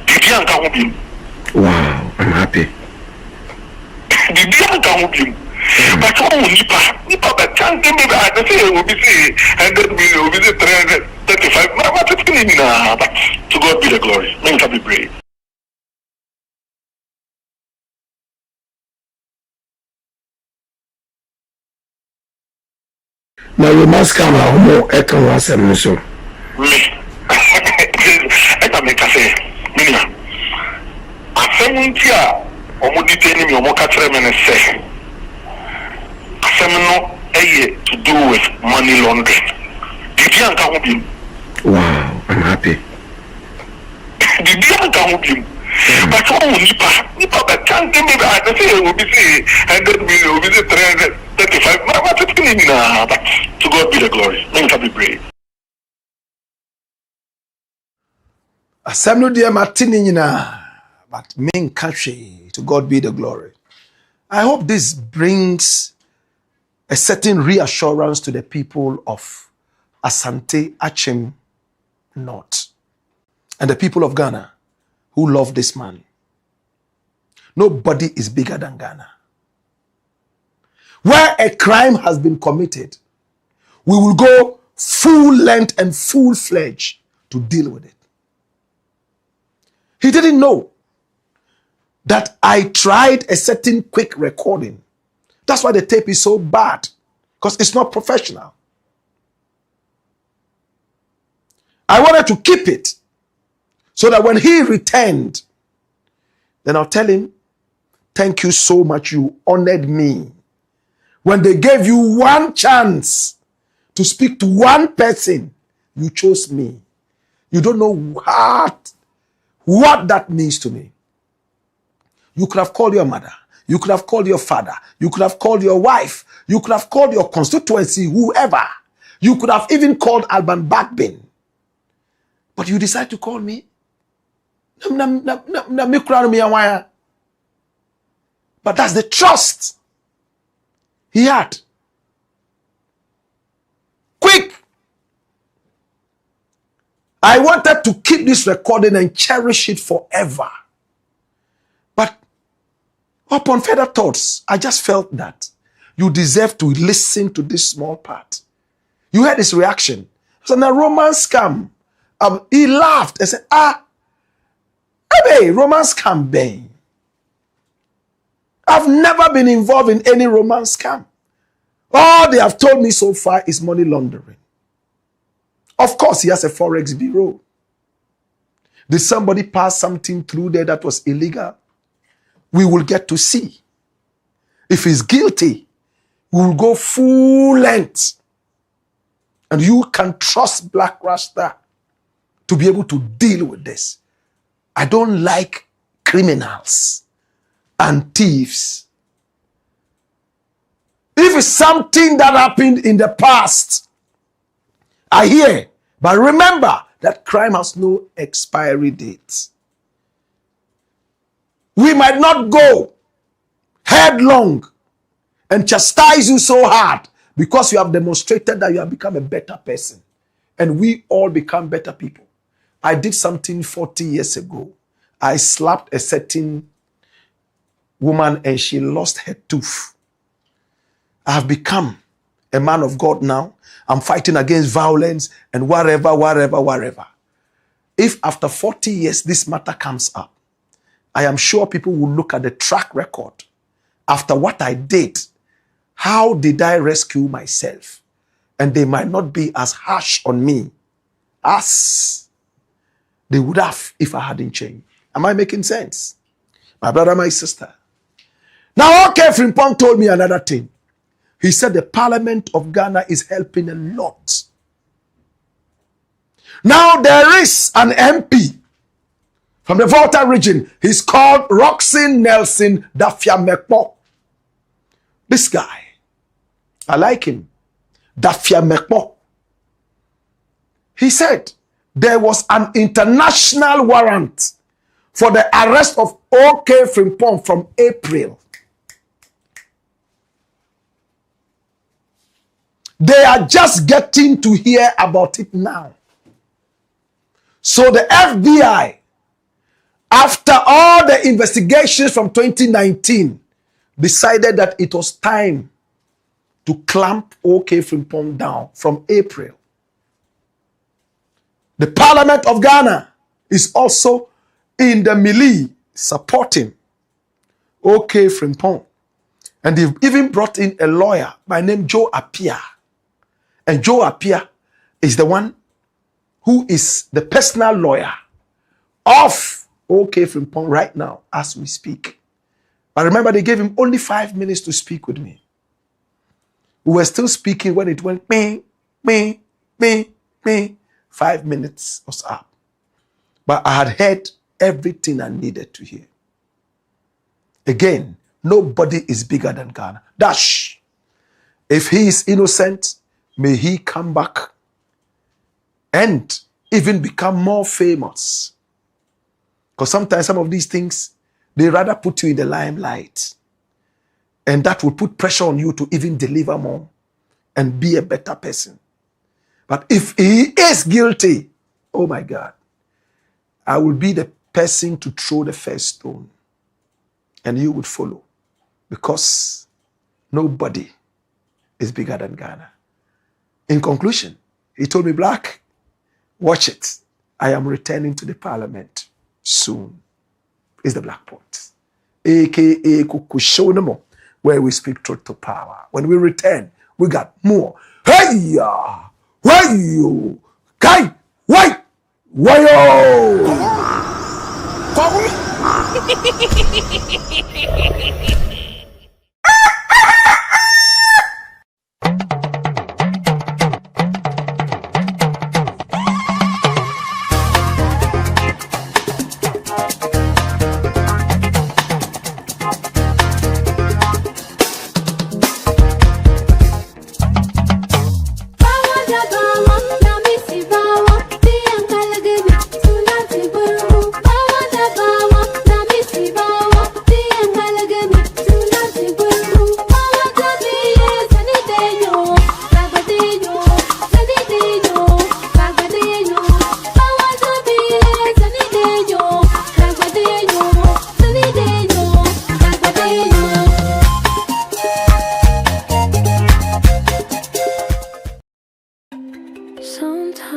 Did you come home? Wow, I'm happy. Did you come home? But oh, Nipa, but can't give me that. I say, will be say 100 million, will be say 335. But to God be the glory. Men can be brave. Now you must come out more. I can answer me so. Me. I can make a say. Mina. I say, omo detain me, omo catch them and say, I say, no, to do with money laundering. Did you come home? Wow, I'm happy. Did you come home? But oh, Nipa, but can't give me that. I say, will be say 100 million, will be say 335. But to God be the glory. Men can be brave. Assemble dear Martini, but main country, to God be the glory. I hope this brings a certain reassurance to the people of Asante Achim North and the people of Ghana who love this man. Nobody is bigger than Ghana. Where a crime has been committed, we will go full length and full-fledged to deal with it. He didn't know that I tried a certain quick recording. That's why the tape is so bad, because it's not professional. I wanted to keep it so that when he returned, then I'll tell him, thank you so much, you honored me. When they gave you one chance to speak to one person, you chose me. You don't know what that means to me. You could have called your mother. You could have called your father. You could have called your wife. You could have called your constituency, whoever. You could have even called Alban Backbin. But you decide to call me. But that's the trust he had. Quick! I wanted to keep this recording and cherish it forever. But upon further thoughts, I just felt that you deserve to listen to this small part. You heard his reaction. It was a romance scam. He laughed and said, hey, romance scam, bang. I've never been involved in any romance scam. All they have told me so far is money laundering. Of course, he has a forex bureau. Did somebody pass something through there that was illegal? We will get to see. If he's guilty, we will go full length. And you can trust Blakk Rasta to be able to deal with this. I don't like criminals and thieves. If it's something that happened in the past, I hear. But remember that crime has no expiry date. We might not go headlong and chastise you so hard because you have demonstrated that you have become a better person. And we all become better people. I did something 40 years ago. I slapped a certain woman and she lost her tooth. I have become a man of God now. I'm fighting against violence and whatever. If after 40 years this matter comes up, I am sure people will look at the track record. After what I did, how did I rescue myself? And they might not be as harsh on me as they would have if I hadn't changed. Am I making sense? My brother, my sister. Now, OK, Frimpong told me another thing. He said the Parliament of Ghana is helping a lot. Now, there is an MP from the Volta region. He's called Roxy Nelson Dafiamekpo. This guy, I like him. Dafia Mekpo. He said there was an international warrant for the arrest of OK Frimpong from April. They are just getting to hear about it now. So the FBI, after all the investigations from 2019, decided that it was time to clamp OK Frimpong down from April. The Parliament of Ghana is also in the melee supporting OK Frimpong. And they've even brought in a lawyer by name Joe Appiah. And Joe Appiah is the one who is the personal lawyer of OK Frimpong right now as we speak. But remember, they gave him only 5 minutes to speak with me. We were still speaking when it went, me. 5 minutes was up. But I had heard everything I needed to hear. Again, nobody is bigger than Ghana. Dash. If he is innocent, may he come back and even become more famous. Because sometimes some of these things, they rather put you in the limelight. And that will put pressure on you to even deliver more and be a better person. But if he is guilty, oh my God, I will be the person to throw the first stone. And you would follow. Because nobody is bigger than Ghana. In conclusion, he told me, Blakk, watch it. I am returning to the parliament soon. It's the Blakk Pot, a.k.a. Kukushonomo, where we speak truth to power. When we return, we got more. Hey-ya! Hey-yo! Kai! Why? Why-yo!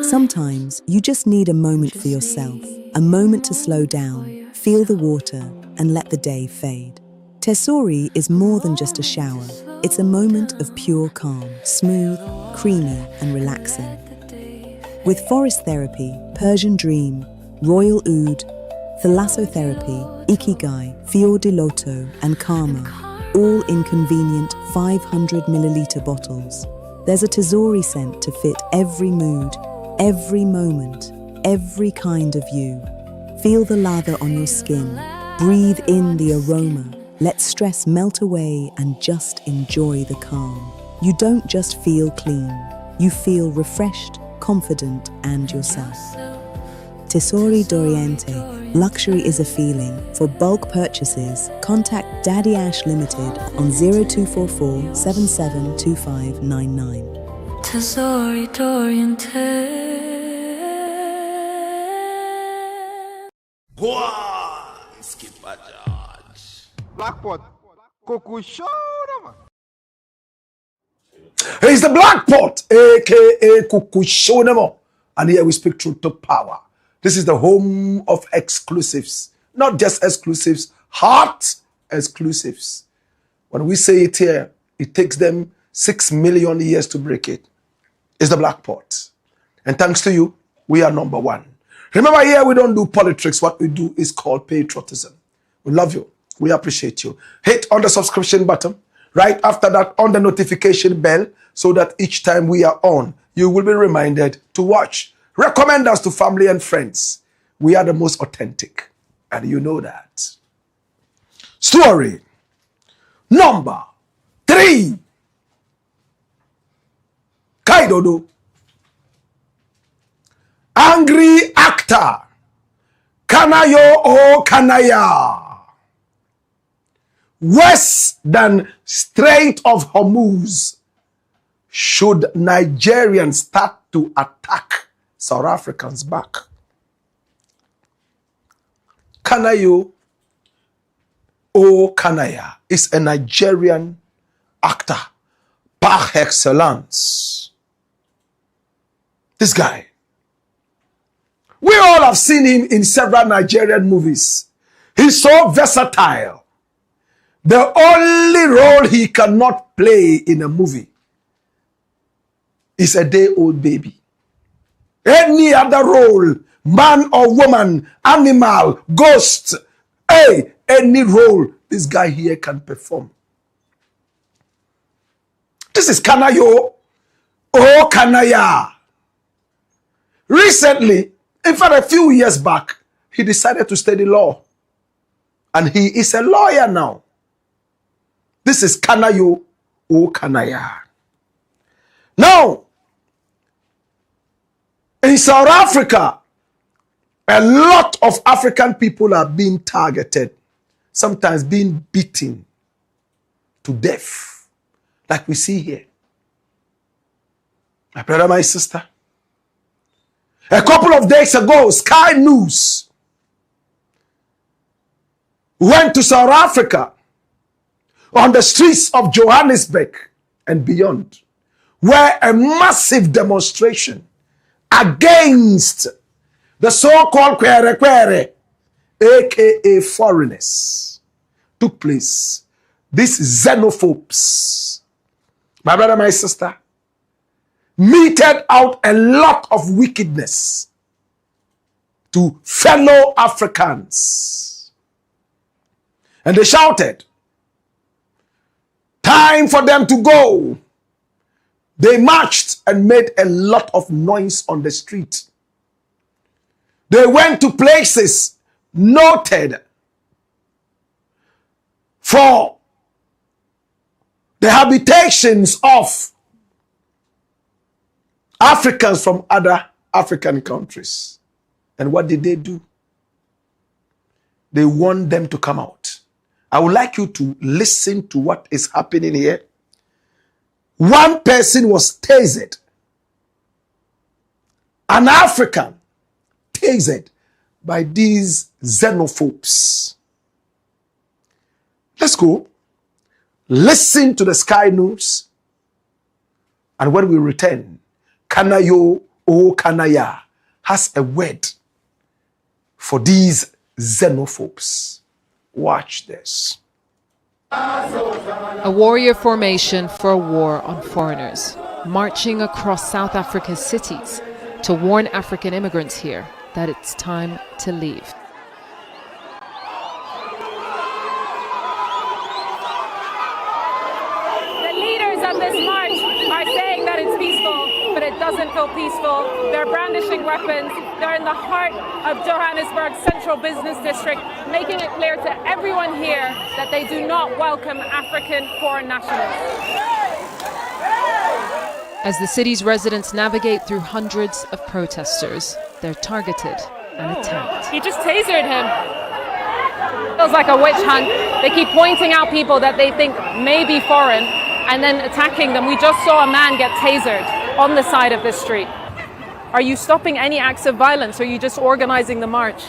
Sometimes you just need a moment for yourself, a moment to slow down, feel the water, and let the day fade. Tesori is more than just a shower. It's a moment of pure calm, smooth, creamy, and relaxing. With forest therapy, Persian dream, royal oud, thalassotherapy, ikigai, fior di loto, and karma, all in convenient 500 milliliter bottles. There's a Tesori scent to fit every mood, every moment, every kind of you. Feel the lather on your skin. Breathe in the aroma. Let stress melt away and just enjoy the calm. You don't just feel clean. You feel refreshed, confident, and yourself. Tesori d'Oriente. Luxury is a feeling. For bulk purchases, contact Daddy Ash Limited on 0244 772599. Tesori d'Oriente. Blakk Pot, Kukushonomo. He's the Blakk Pot, a.k.a. Kukushonomo. And here we speak truth to power. This is the home of exclusives. Not just exclusives, heart exclusives. When we say it here, it takes them 6 million years to break it. It's the Blakk Pot. And thanks to you, we are number one. Remember, here we don't do politics. What we do is called patriotism. We love you. We appreciate you. Hit on the subscription button. Right after that, on the notification bell, so that each time we are on, you will be reminded to watch. Recommend us to family and friends. We are the most authentic. And you know that. Story number 3. 3. Kaidodo. Angry actor. Kanayo or Kanaya. Worse than Strait of HORMUZ. Should Nigerians start to attack South Africans back? Kanayo or Kanaya is a Nigerian actor par excellence. This guy. We all have seen him in several Nigerian movies. He's so versatile. The only role he cannot play in a movie is a day-old baby. Any other role, man or woman, animal, ghost, any role this guy here can perform. This is Kanayo or Kanaya. Recently, in fact, a few years back, he decided to study law. And he is a lawyer now. This is Kanayo or Kanaya. Now, in South Africa, a lot of African people are being targeted, sometimes being beaten to death, like we see here. My brother, my sister. A couple of days ago, Sky News went to South Africa on the streets of Johannesburg and beyond, where a massive demonstration against the so-called Kwere, aka foreigners, took place. These xenophobes, my brother, my sister, meted out a lot of wickedness to fellow Africans. And they shouted, time for them to go. They marched and made a lot of noise on the street. They went to places noted for the habitations of Africans from other African countries. And what did they do? They want them to come out. I would like you to listen to what is happening here. One person was tasered. An African tasered by these xenophobes. Let's go. Listen to the Sky News. And when we return, Kanayo or Kanaya has a word for these xenophobes. Watch this. A warrior formation for a war on foreigners, marching across South Africa's cities to warn African immigrants here that it's time to leave. The leaders of this march are saying that it's peaceful, but it doesn't feel peaceful. They're brandishing weapons. They're in the heart of Johannesburg's central business district, making it clear to everyone here that they do not welcome African foreign nationals. As the city's residents navigate through hundreds of protesters, they're targeted and attacked. He just tasered him. Feels like a witch hunt. They keep pointing out people that they think may be foreign and then attacking them. We just saw a man get tasered on the side of the street. Are you stopping any acts of violence, or are you just organizing the march?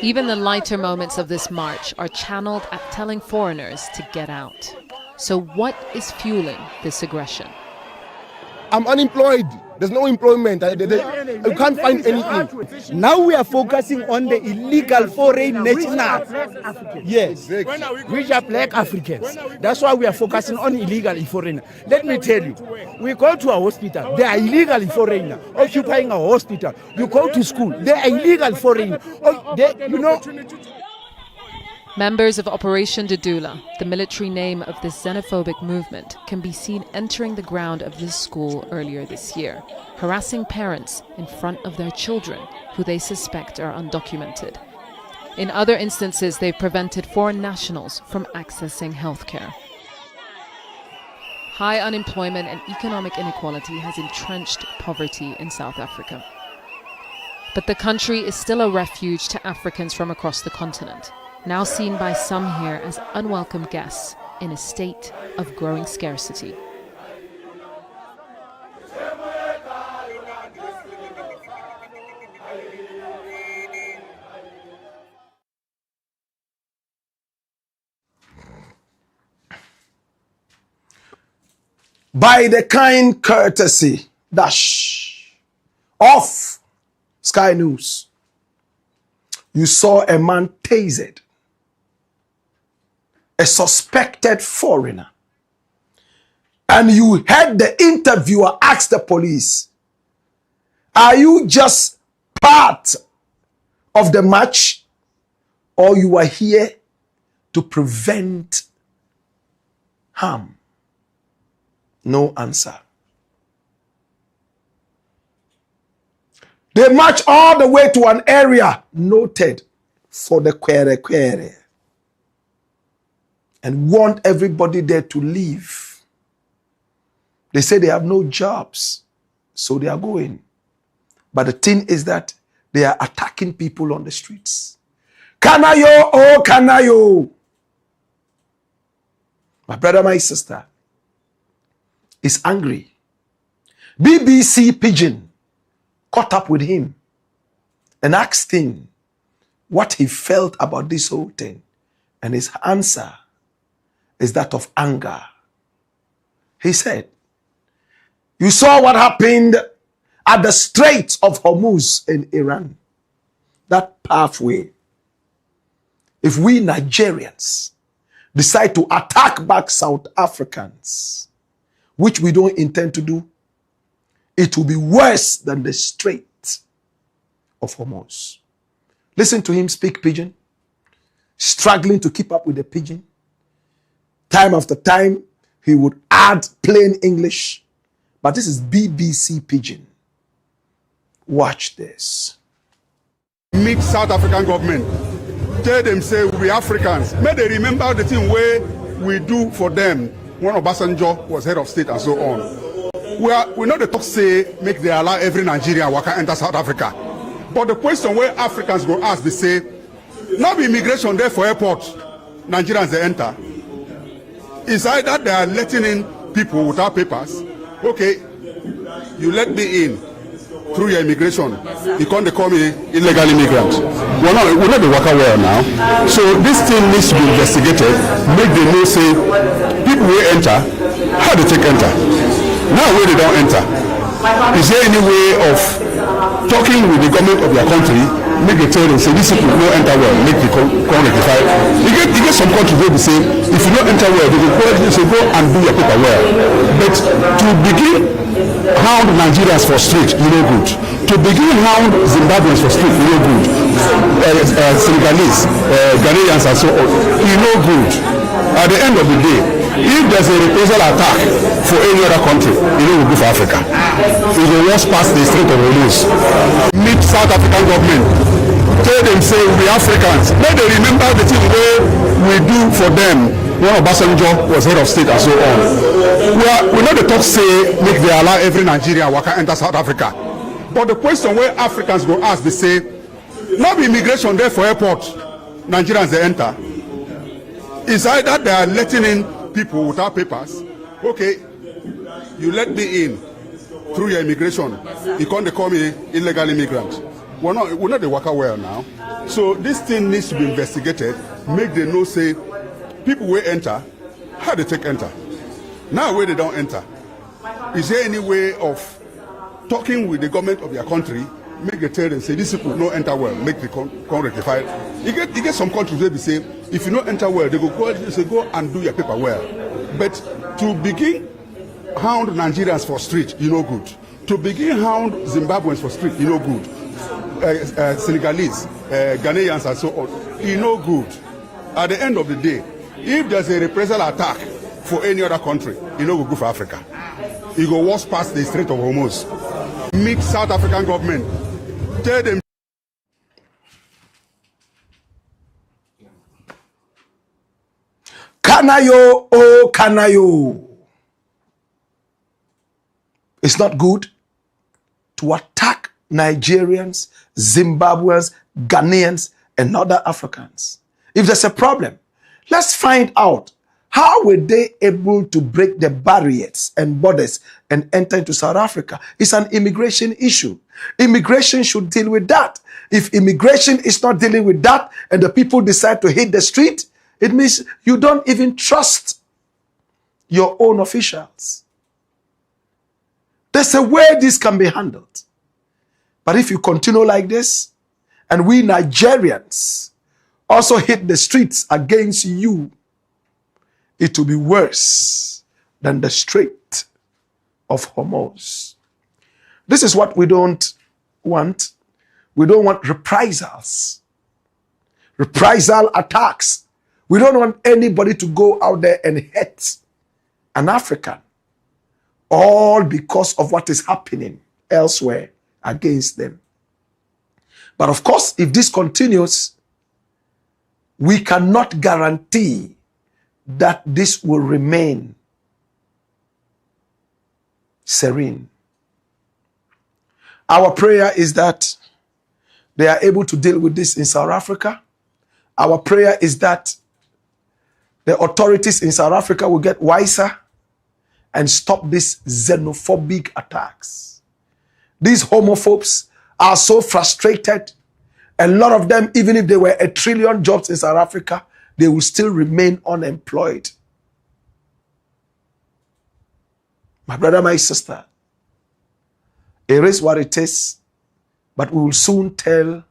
Even the lighter moments of this march are channeled at telling foreigners to get out. So what is fueling this aggression? I'm unemployed. There's no employment. You can't find anything. Now we are focusing on the illegal foreign nationals. Yes, which are black Africans. That's why we are focusing on illegal foreign. Let me tell you, we go to a hospital, they are illegal foreigner occupying a hospital. You go to school, they are illegal foreigner. Members of Operation Dudula, the military name of this xenophobic movement, can be seen entering the ground of this school earlier this year, harassing parents in front of their children, who they suspect are undocumented, In other instances, they've prevented foreign nationals from accessing healthcare. High unemployment and economic inequality has entrenched poverty in South Africa. But the country is still a refuge to Africans from across the continent, now seen by some here as unwelcome guests in a state of growing scarcity. By the kind courtesy dash of Sky News, you saw a man tasered, a suspected foreigner, and you heard the interviewer ask the police, are you just part of the match, or you are here to prevent harm? No answer. They march all the way to an area noted for the quere and want everybody there to leave. They say they have no jobs, so they are going. But the thing is that they are attacking people on the streets. Kanayo, oh Kanayo. My brother, my sister is angry. BBC Pidgin caught up with him and asked him what he felt about this whole thing. And his answer is that of anger. He said, you saw what happened at the Strait of HORMUZ in Iran. That pathway. If we Nigerians decide to attack back South Africans, which we don't intend to do, it will be worse than the Strait of HORMUZ. Listen to him speak Pidgin, struggling to keep up with the Pidgin. Time after time, he would add plain English. But this is BBC Pidgin. Watch this. Meet South African government. Tell them, say, we Africans. May they remember the thing where we do for them when Obasanjo was head of state and so on. We know the talk say, make they allow every Nigerian worker enter South Africa. But the question where Africans go ask, they say, now be immigration there for airport, Nigerians they enter. It's either they are letting in people without papers. Okay, you let me in through your immigration. You can't call me illegal immigrant. We're not the worker well now. So this thing needs to be investigated. Make the know say people will enter, how they take enter. Now where they don't enter. Is there any way of talking with the government of your country, make the tell them say these people no enter well, make the come rectify. You get some countries where they say if you don't enter well, they will say go and do your paper well. But to begin hound Nigerians for street, you know good. To begin hound Zimbabweans for street, you know good. Senegalese, Ghanaians and so on, you know good. At the end of the day, if there's a reprisal attack for any other country, you know we'll go for Africa. It's the worst past the Strait of HORMUZ. Meet South African government. Tell them, say, we Africans. May they remember the thing where we do for them when Obasanjo was head of state and so on. We know the talk say, make they allow every Nigerian worker enter South Africa. But the question where Africans go ask, they say, now be immigration there for airport, Nigerians they enter. It's either they are letting in people without papers. Okay, you let me in through your immigration. You can't call me illegal immigrant. We're not the worker well now. So this thing needs to be investigated. Make the know say people will enter, how they take enter. Now where they don't enter. Is there any way of talking with the government of your country, make the tell them say these people no enter well, make the come rectify. You get some countries where they say if you don't enter well, they go and do your paper well. But to begin hound Nigerians for street, you know good. To begin hound Zimbabweans for street, you know good. Senegalese, Ghanaians and so on, you know good. At the end of the day, if there's a reprisal attack for any other country, you know we'll go for Africa. You go walk past the Strait of HORMUZ. Meet South African government. Tell them. Kanayo, oh Kanayo. It's not good to attack Nigerians, Zimbabweans, Ghanaians, and other Africans. If there's a problem, let's find out how were they able to break the barriers and borders and enter into South Africa. It's an immigration issue. Immigration should deal with that. If immigration is not dealing with that and the people decide to hit the street, it means you don't even trust your own officials. There's a way this can be handled. But if you continue like this, and we Nigerians also hit the streets against you, it will be worse than the Strait of HORMUZ. This is what we don't want. We don't want reprisals, reprisal attacks. We don't want anybody to go out there and hurt an African, all because of what is happening elsewhere against them. But of course, if this continues, we cannot guarantee that this will remain serene. Our prayer is that they are able to deal with this in South Africa. Our prayer is that the authorities in South Africa will get wiser and stop these xenophobic attacks. These homophobes are so frustrated. A lot of them, even if there were 1 trillion jobs in South Africa, they will still remain unemployed. My brother, my sister, it is what it is, but we will soon tell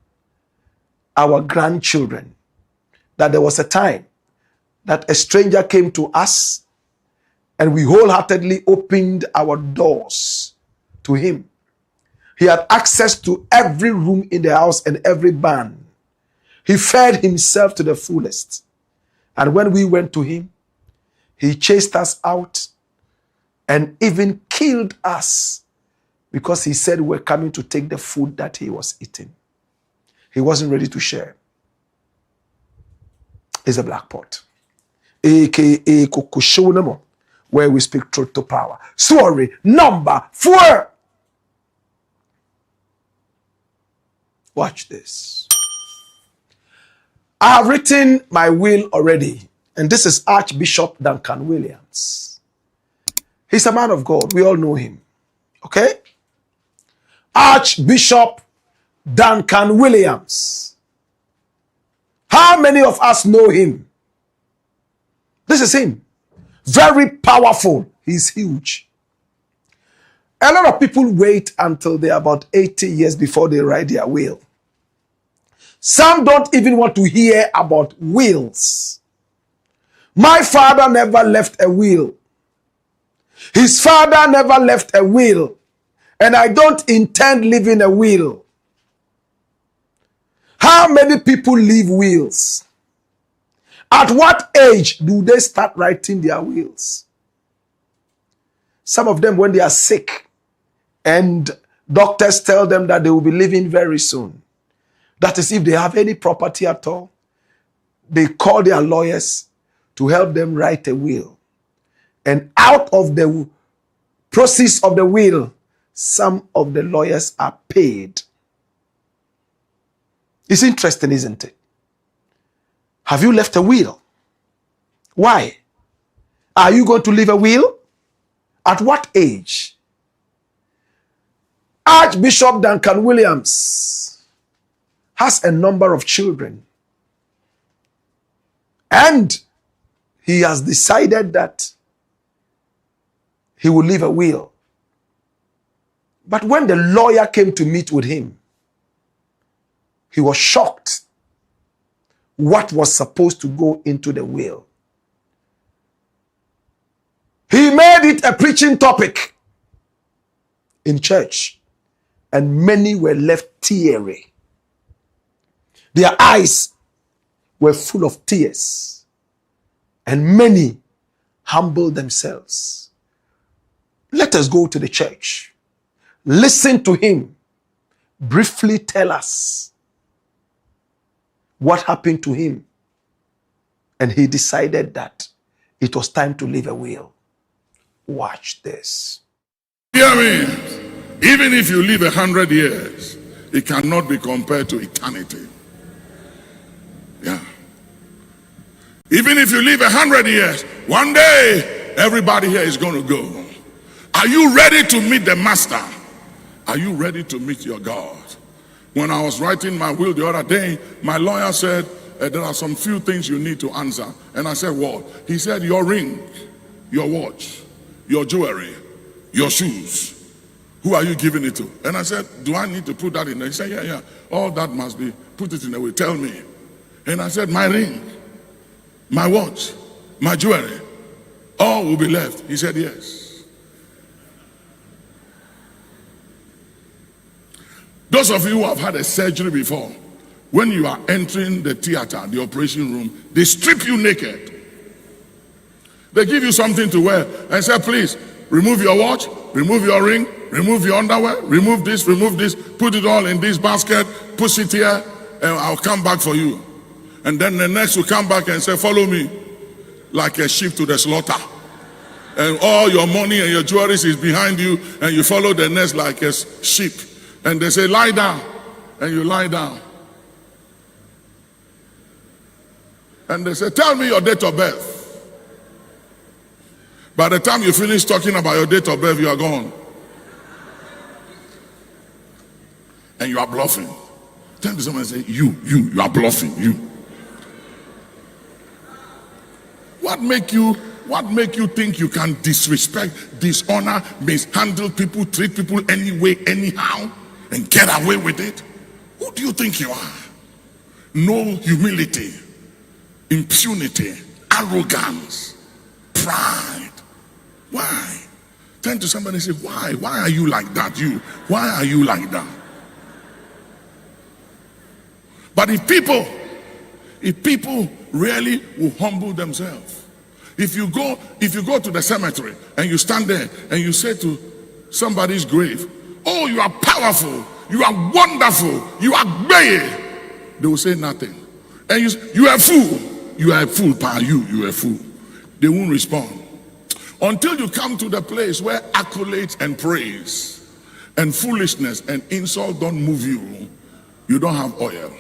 our grandchildren that there was a time that a stranger came to us and we wholeheartedly opened our doors to him. He had access to every room in the house and every barn. He fed himself to the fullest. And when we went to him, he chased us out and even killed us because he said we're coming to take the food that he was eating. He wasn't ready to share. It's a black pot, aka Kukushonamo, where we speak truth to power. Story number 4. Watch this. I have written my will already, and this is Archbishop Duncan Williams. He's a man of God. We all know him. Okay? Archbishop Duncan Williams. How many of us know him? This is him. Very powerful. He's huge. A lot of people wait until they're about 80 years before they write their will. Some don't even want to hear about wills. My father never left a will. His father never left a will. And I don't intend leaving a will. How many people leave wills? At what age do they start writing their wills? Some of them, when they are sick and doctors tell them that they will be leaving very soon, that is, if they have any property at all, they call their lawyers to help them write a will. And out of the proceeds of the will, some of the lawyers are paid. It's interesting, isn't it? Have you left a will? Why? Are you going to leave a will? At what age? Archbishop Duncan Williams has a number of children. And he has decided that he will leave a will. But when the lawyer came to meet with him, he was shocked what was supposed to go into the will. He made it a preaching topic in church, and many were left teary. Their eyes were full of tears, and many humbled themselves. Let us go to the church. Listen to him briefly tell us what happened to him. And he decided that it was time to leave a will. Watch this. Hear me. Even if you live 100 years, it cannot be compared to eternity. Yeah. Even if you live 100 years, one day everybody here is going to go. Are you ready to meet the master? Are you ready to meet your God? When I was writing my will the other day, my lawyer said, there are some few things you need to answer. And I said, what? He said, your ring, your watch, your jewelry, your shoes. Who are you giving it to? And I said, do I need to put that in there? He said, yeah. All that must be, put it in a way, tell me. And I said, my ring, my watch, my jewelry, all will be left. He said, yes. Those of you who have had a surgery before, when you are entering the theater, the operation room, they strip you naked. They give you something to wear and say, please, remove your watch, remove your ring, remove your underwear, remove this, put it all in this basket, push it here, and I'll come back for you. And then the next will come back and say, follow me, like a sheep to the slaughter. And all your money and your jewelry is behind you, and you follow the next like a sheep. And they say, lie down, and you lie down. And they say, tell me your date of birth. By the time you finish talking about your date of birth, you are gone. And you are bluffing. Tell me someone and say, you are bluffing, you. What make you think you can disrespect, dishonor, mishandle people, treat people anyway, anyhow, and get away with it? Who do you think you are? No humility, impunity, arrogance, pride. Why? Turn to somebody and say, why? Why are you like that? Why are you like that? But if people really will humble themselves, if you go to the cemetery and you stand there and you say to somebody's grave, oh, you are powerful, you are wonderful, you are great, they will say nothing. And you are a fool, you are a fool, you are a fool. They won't respond. Until you come to the place where accolades and praise and foolishness and insult don't move you, you don't have oil.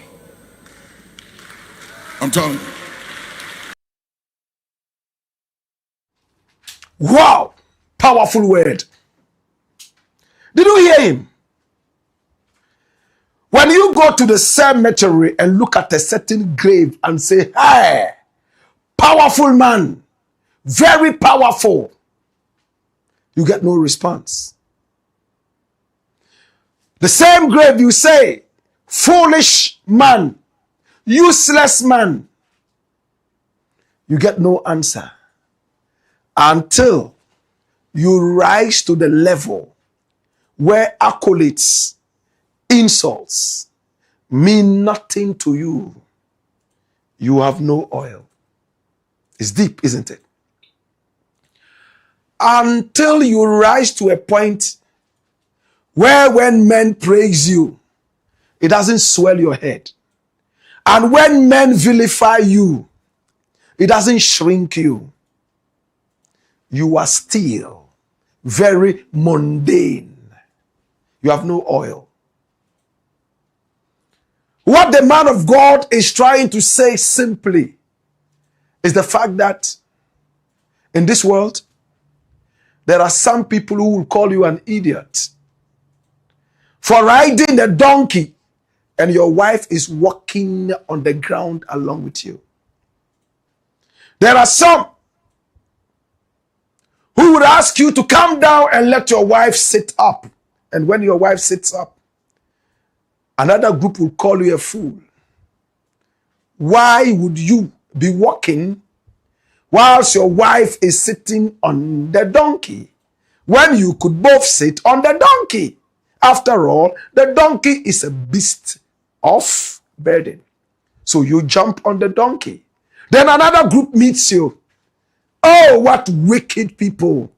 I'm telling you. Wow! Powerful word. Did you hear him? When you go to the cemetery and look at a certain grave and say, hey, powerful man, very powerful, you get no response. The same grave you say, foolish man, useless man, you get no answer until you rise to the level where accolades, insults mean nothing to you. You have no oil. It's deep, isn't it? Until you rise to a point where when men praise you, it doesn't swell your head. And when men vilify you, it doesn't shrink you. You are still very mundane. You have no oil. What the man of God is trying to say simply is the fact that in this world, there are some people who will call you an idiot for riding the donkey and your wife is walking on the ground along with you. There are some who would ask you to come down and let your wife sit up. And when your wife sits up, another group will call you a fool. Why would you be walking whilst your wife is sitting on the donkey when you could both sit on the donkey? After all, the donkey is a beast of burden. So you jump on the donkey. Then another group meets you. Oh, what wicked people.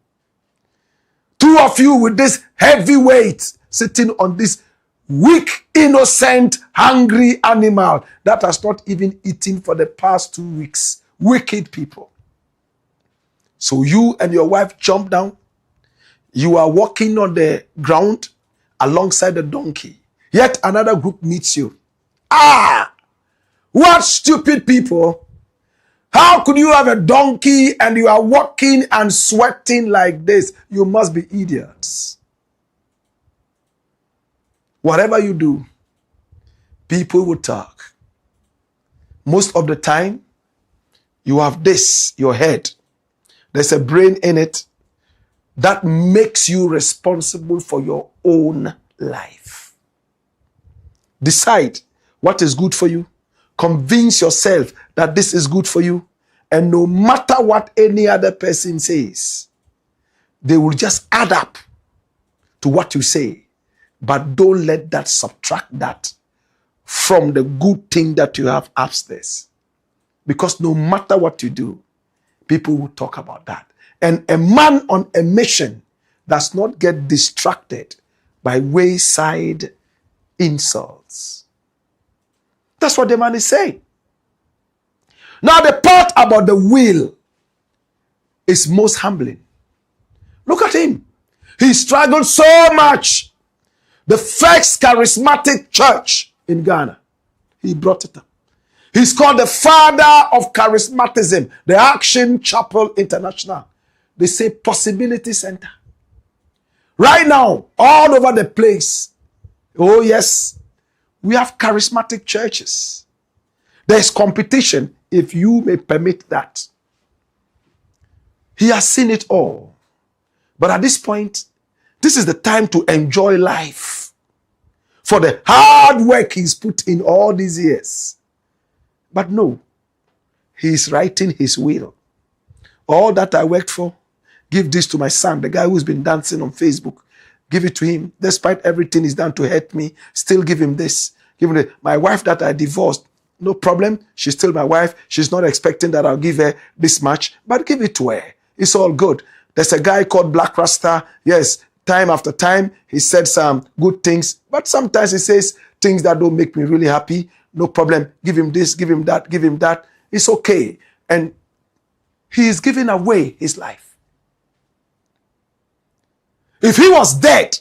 Two of you with this heavy weight sitting on this weak, innocent, hungry animal that has not even eaten for the past 2 weeks. Wicked people. So you and your wife jump down. You are walking on the ground alongside the donkey. Yet another group meets you. Ah! What stupid people! How could you have a donkey and you are walking and sweating like this? You must be idiots. Whatever you do, people will talk. Most of the time, you have this, your head. There's a brain in it that makes you responsible for your own life. Decide what is good for you. Convince yourself that this is good for you. And no matter what any other person says, they will just add up to what you say. But don't let that subtract that from the good thing that you have upstairs. Because no matter what you do, people will talk about that. And a man on a mission does not get distracted by wayside insults. That's what the man is saying. Now the part about the will is most humbling. Look at him. He struggled so much. The first charismatic church in Ghana, he brought it up. He's called the father of charismatism, the Action Chapel International. They say Possibility Center. Right now, all over the place, oh yes, we have charismatic churches. There's competition, if you may permit that. He has seen it all. But at this point, this is the time to enjoy life for the hard work he's put in all these years. But no, he's writing his will. All that I worked for, give this to my son, the guy who's been dancing on Facebook. Give it to him. Despite everything he's done to hurt me, still give him this. Give him the, my wife that I divorced, no problem. She's still my wife. She's not expecting that I'll give her this much, but give it to her. It's all good. There's a guy called Blakk RASTA. Yes, time after time, he said some good things, but sometimes he says things that don't make me really happy. No problem. Give him this, give him that, give him that. It's okay. And he is giving away his life. If he was dead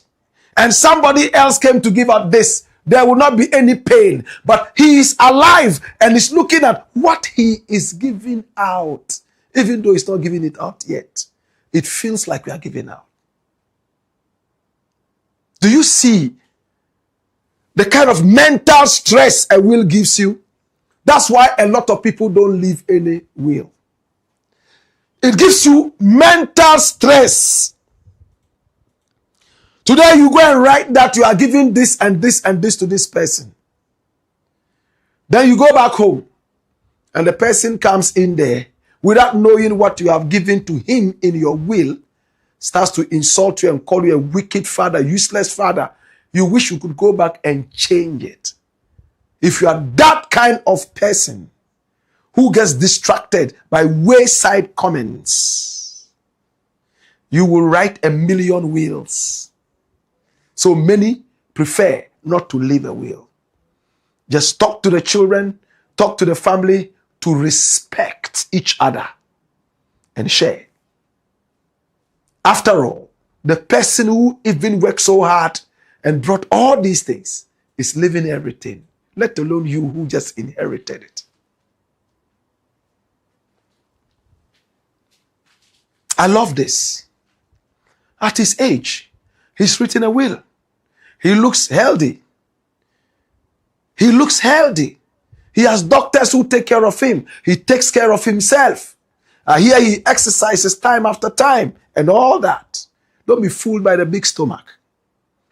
and somebody else came to give up this, there will not be any pain. But he is alive and is looking at what he is giving out. Even though he's not giving it out yet, it feels like we are giving out. Do you see the kind of mental stress a will gives you? That's why a lot of people don't leave any will. It gives you mental stress. Today you go and write that you are giving this and this and this to this person. Then you go back home and the person comes in there without knowing what you have given to him in your will, starts to insult you and call you a wicked father, useless father. You wish you could go back and change it. If you are that kind of person who gets distracted by wayside comments, you will write 1,000,000 wills. So many prefer not to leave a will. Just talk to the children, talk to the family to respect each other and share. After all, the person who even worked so hard and brought all these things is leaving everything, let alone you who just inherited it. I love this. At his age, he's written a will. He looks healthy. He looks healthy. He has doctors who take care of him. He takes care of himself. Here he exercises time after time and all that. Don't be fooled by the big stomach.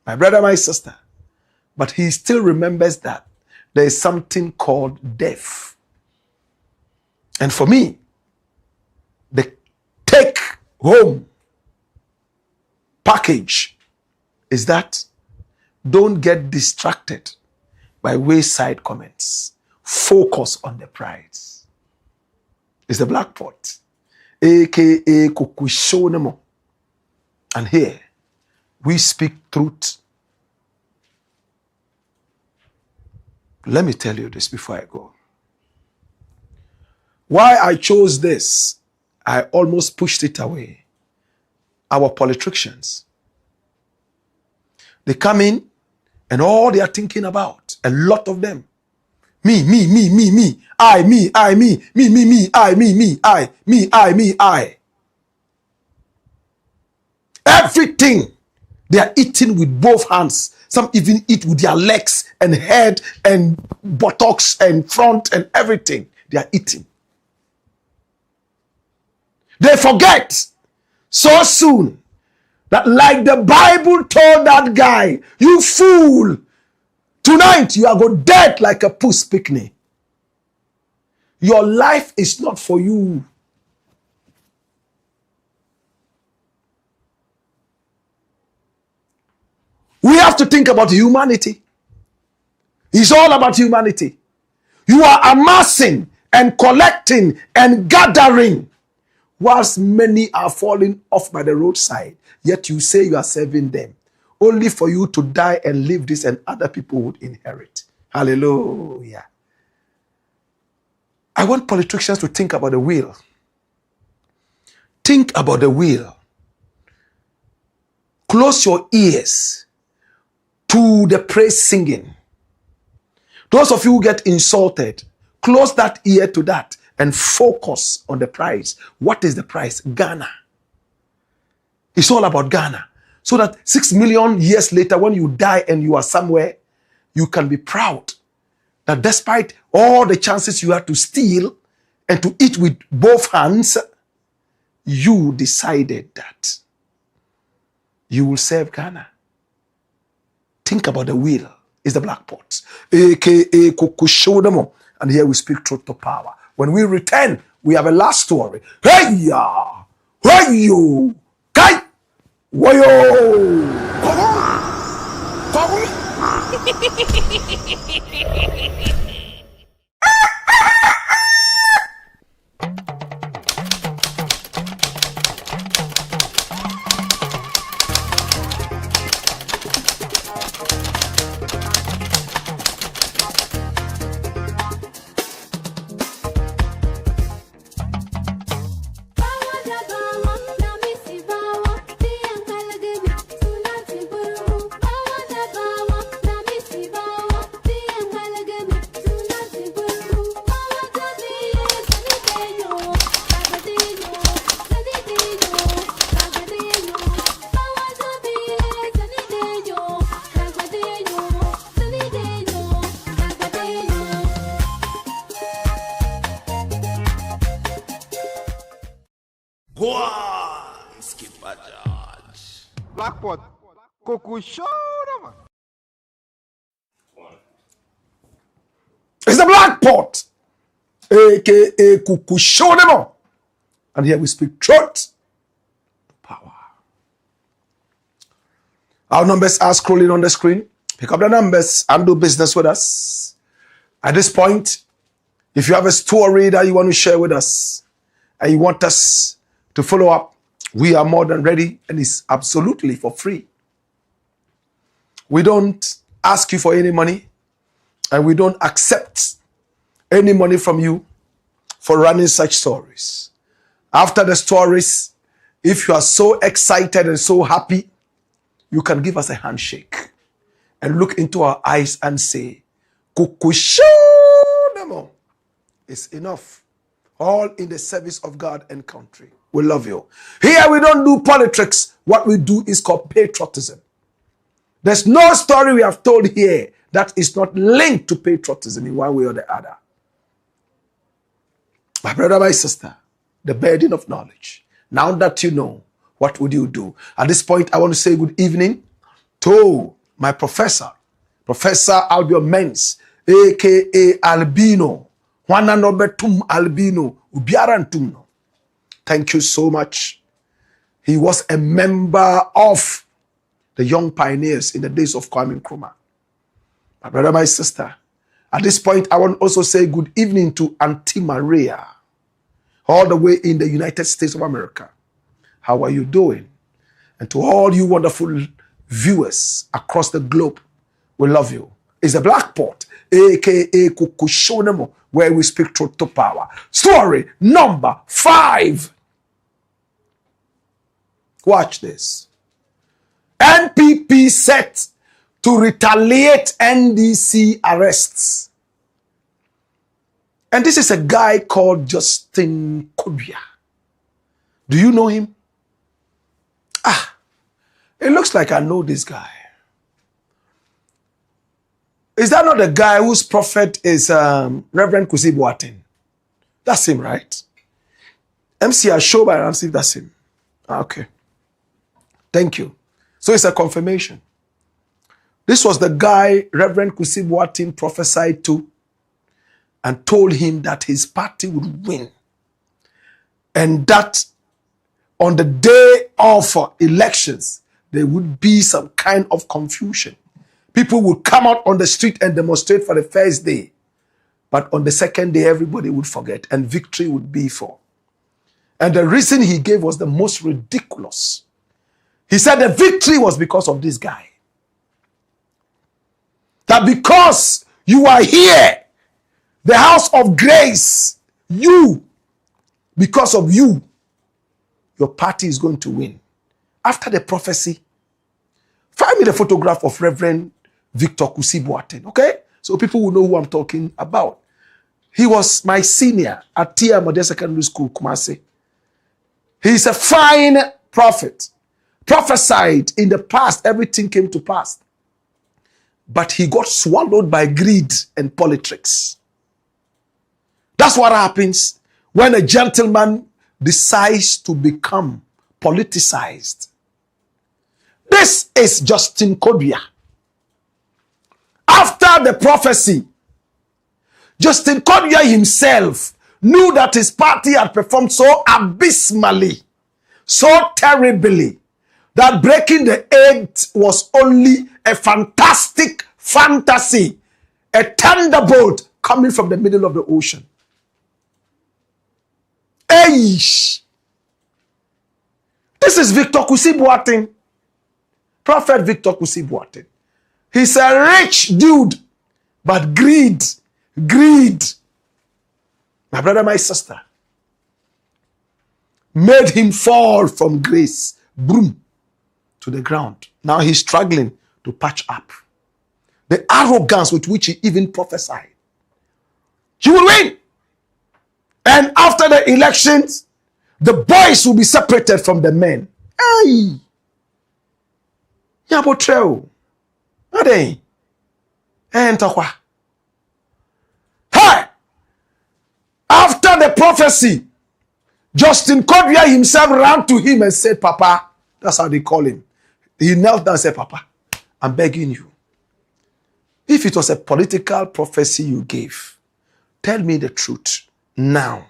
My brother, my sister. But he still remembers that there is something called death. And for me, the take home package is that don't get distracted by wayside comments. Focus on the prize. It's the black pot, aka Kukushonemo. And here we speak truth. Let me tell you this before I go. Why I chose this I almost pushed it away. Our politicians. They come in and all they are thinking about, a lot of them, me, I, me, I. Everything they are eating with both hands. Some even eat with their legs and head and buttocks and front and everything. They are eating. They forget so soon that, like the Bible told that guy, you fool, tonight you are going dead like a puss picnic. Your life is not for you. We have to think about humanity. It's all about humanity. You are amassing and collecting and gathering, whilst many are falling off by the roadside. Yet you say you are serving them, only for you to die and leave this and other people would inherit. Hallelujah. I want politicians to think about the will. Think about the will. Close your ears to the praise singing. Those of you who get insulted, close that ear to that and focus on the prize. What is the prize? Ghana. It's all about Ghana. So that 6 million years later, when you die and you are somewhere, you can be proud that despite all the chances you had to steal and to eat with both hands, you decided that you will serve Ghana. Think about the will. It's the black pot, aka Kukushodamo. And here we speak truth to power. When we return, we have a last story. Hey ya, hey you, kai, wayo. Blackpot. Kukushona. It's the black pot, aka Kukushona. And here we speak truth. Power. Our numbers are scrolling on the screen. Pick up the numbers and do business with us. At this point, if you have a story that you want to share with us and you want us to follow up, we are more than ready, and it's absolutely for free. We don't ask you for any money, and we don't accept any money from you for running such stories. After the stories, if you are so excited and so happy, you can give us a handshake and look into our eyes and say, Kukushonemo. It's enough. All in the service of God and country. We love you. Here we don't do politics. What we do is called patriotism. There's no story we have told here that is not linked to patriotism in one way or the other. My brother, my sister, the burden of knowledge. Now that you know, what would you do? At this point, I want to say good evening to my professor, Professor Albion Mens, aka Albino. Juana Nobetum Albino, Ubiarantumno. Thank you so much. He was a member of the Young Pioneers in the days of Kwame Nkrumah. My brother, my sister, at this point, I want to also say good evening to Auntie Maria, all the way in the United States of America. How are you doing? And to all you wonderful viewers across the globe, we love you. It's the Black Pot, aka Kukushonemo, where we speak truth to power. Story number 5. Watch this. NPP set to retaliate NDC arrests. And this is a guy called Justin KODUA. Do you know him? Ah, it looks like I know this guy. Is that not the guy whose prophet is Reverend Kusi Boateng? That's him, right? MC Ashoba and see if that's him. Okay. Thank you. So it's a confirmation. This was the guy Reverend Kusi Boateng prophesied to and told him that his party would win. And that on the day of elections, there would be some kind of confusion. People would come out on the street and demonstrate for the first day. But on the second day, everybody would forget and victory would be for. And the reason he gave was the most ridiculous. He said the victory was because of this guy. That because you are here, the house of grace, because of you, your party is going to win. After the prophecy, find me the photograph of Reverend Victor Kusi Boateng, okay? So people will know who I'm talking about. He was my senior at Tia Modern Secondary School, Kumasi. He's a fine prophet. Prophesied in the past, everything came to pass. But he got swallowed by greed and politics. That's what happens when a gentleman decides to become politicized. This is Justin KODUA. After the prophecy, Justin KODUA himself knew that his party had performed so abysmally, so terribly, that breaking the 8 was only a fantastic fantasy, a thunderbolt coming from the middle of the ocean. Eish! This is Victor Kusi Boateng, Prophet Victor Kusi Boateng. He's a rich dude, but greed. My brother, my sister, made him fall from grace, boom, to the ground. Now he's struggling to patch up. The arrogance with which he even prophesied. He will win. And after the elections, the boys will be separated from the men. Hey! Yabo treo. Ade. Entokwa. Hey! After the prophecy, Justin KODUA himself ran to him and said, Papa, that's how they call him. He knelt down and said, Papa, I'm begging you. If it was a political prophecy you gave, tell me the truth now.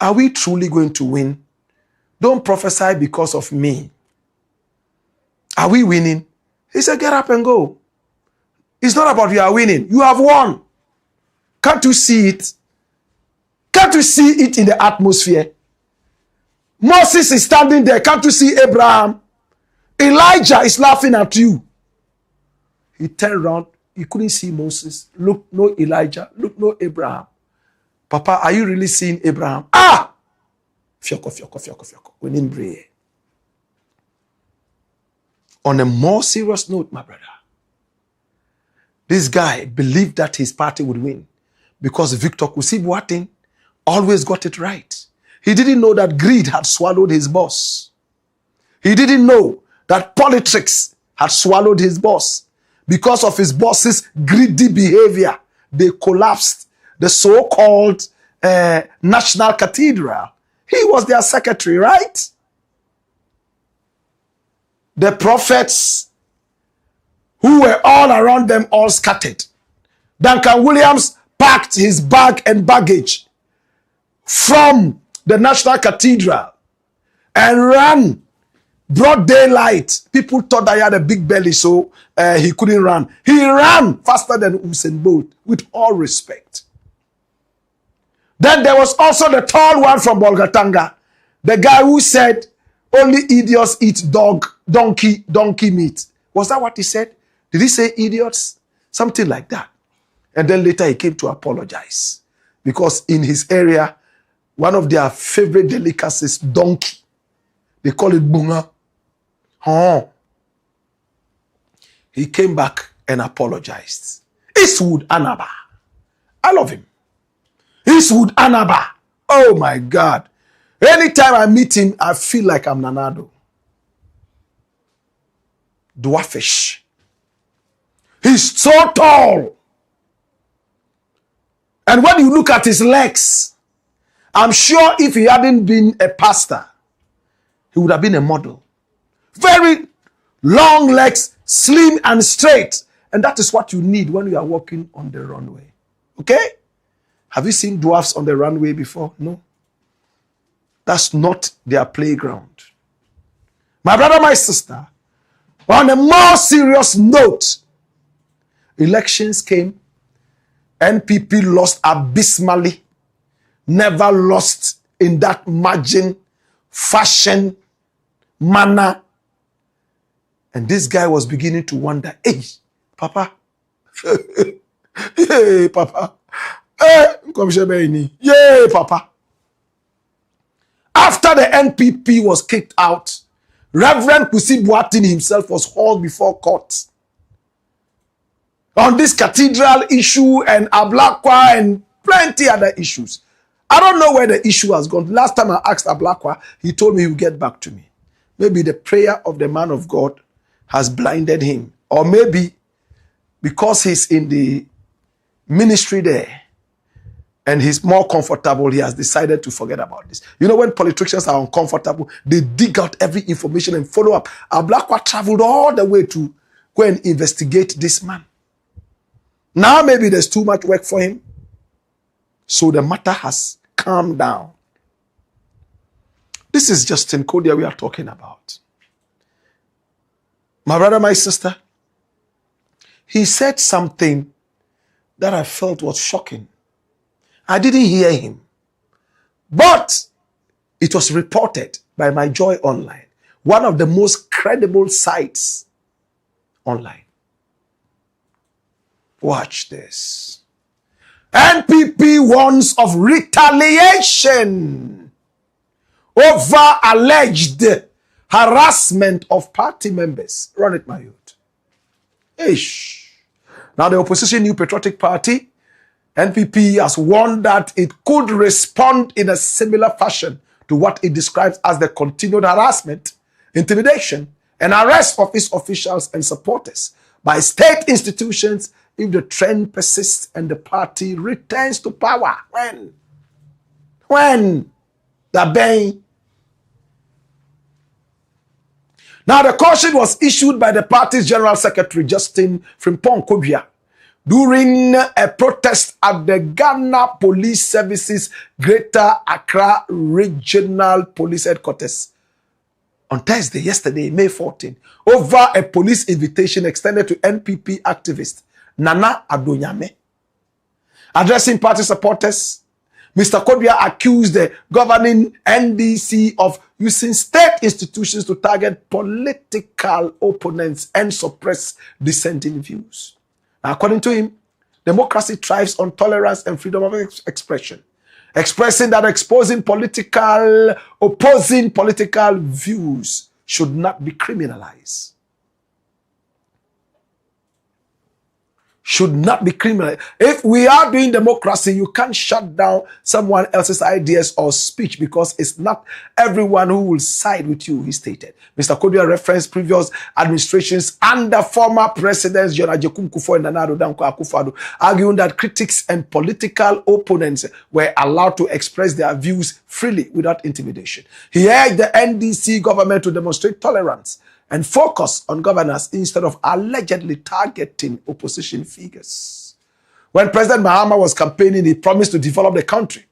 Are we truly going to win? Don't prophesy because of me. Are we winning? He said, get up and go. It's not about you are winning. You have won. Can't you see it? Can't you see it in the atmosphere? Moses is standing there. Can't you see Abraham? Elijah is laughing at you. He turned around. He couldn't see Moses. Look, no Elijah. Look, no Abraham. Papa, are you really seeing Abraham? Ah! Fioko. We didn't pray. On a more serious note, my brother, this guy believed that his party would win because Victor Kusi Boateng always got it right. He didn't know that greed had swallowed his boss. He didn't know that politics had swallowed his boss. Because of his boss's greedy behavior, they collapsed the so-called National Cathedral. He was their secretary, right? The prophets who were all around them all scattered. Duncan Williams packed his bag and baggage from the National Cathedral and ran broad daylight. People thought that he had a big belly, so he couldn't run. He ran faster than Usain Bolt, with all respect. Then there was also the tall one from Bolgatanga, the guy who said, only idiots eat donkey meat. Was that what he said? Did he say idiots? Something like that. And then later he came to apologize. Because in his area, one of their favorite delicacies, donkey. They call it bunga. Oh. He came back and apologized. Eastwood Anaba. I love him. Eastwood Anaba. Oh my God. Anytime I meet him, I feel like I'm Nanado. Dwarfish. He's so tall. And when you look at his legs, I'm sure if he hadn't been a pastor, he would have been a model. Very long legs, slim and straight. And that is what you need when you are walking on the runway. Okay? Have you seen dwarfs on the runway before? No. That's not their playground. My brother, my sister, on a more serious note, elections came, NPP lost abysmally, never lost in that margin, fashion, manner. And this guy was beginning to wonder, hey, Papa, hey, Papa, hey, Papa. After the NPP was kicked out, Reverend Kusi Boateng himself was hauled before court on this cathedral issue and Ablakwa and plenty other issues. I don't know where the issue has gone. Last time I asked Ablakwa, he told me he would get back to me. Maybe the prayer of the man of God has blinded him. Or maybe because he's in the ministry there and he's more comfortable, he has decided to forget about this. You know, when politicians are uncomfortable, they dig out every information and follow up. Ablakwa traveled all the way to go and investigate this man. Now maybe there's too much work for him. So the matter has calmed down. This is Justin Kodia we are talking about. My brother, my sister, he said something that I felt was shocking. I didn't hear him. But it was reported by My Joy Online, one of the most credible sites online. Watch this. NPP warns of retaliation over alleged harassment of party members. Run it, my youth. Ish. Now the opposition New Patriotic Party, NPP, has warned that it could respond in a similar fashion to what it describes as the continued harassment, intimidation, and arrest of its officials and supporters by state institutions if the trend persists and the party returns to power. When? The Bay. Now the caution was issued by the party's General Secretary, Justin Frimpong Kobia, during a protest at the Ghana Police Services Greater Accra Regional Police Headquarters on Thursday, yesterday, May 14, over a police invitation extended to NPP activist Nana Adonyame. Addressing party supporters, Mr. Kodua accused the governing NDC of using state institutions to target political opponents and suppress dissenting views. Now, according to him, democracy thrives on tolerance and freedom of expression, expressing that opposing political views should not be criminalized. Should not be criminal. If we are doing democracy, you can't shut down someone else's ideas or speech because it's not everyone who will side with you, he stated. Mr. Kodua referenced previous administrations under former presidents John Ajay Kufuor and Nana Akufo-Addo, arguing that critics and political opponents were allowed to express their views freely without intimidation. He urged the NDC government to demonstrate tolerance and focus on governance instead of allegedly targeting opposition figures. When President Mahama was campaigning, he promised to develop the country.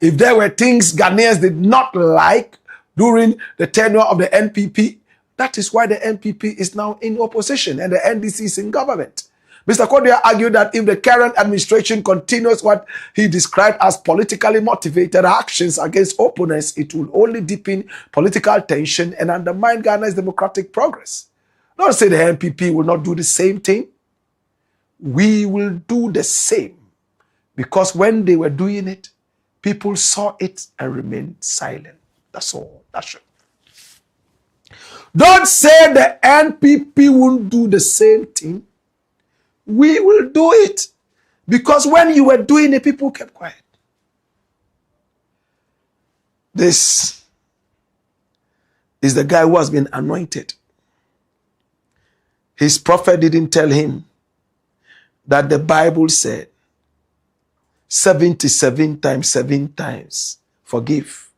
If there were things Ghanaians did not like during the tenure of the NPP, that is why the NPP is now in opposition and the NDC is in government. Mr. Kodua argued that if the current administration continues what he described as politically motivated actions against opponents, it will only deepen political tension and undermine Ghana's democratic progress. Don't say the NPP will not do the same thing. We will do the same. Because when they were doing it, people saw it and remained silent. That's all. That's it. Don't say the NPP won't do the same thing. We will do it. Because when you were doing it, people kept quiet. This is the guy who has been anointed. His prophet didn't tell him that the Bible said 77 times 7 times forgive.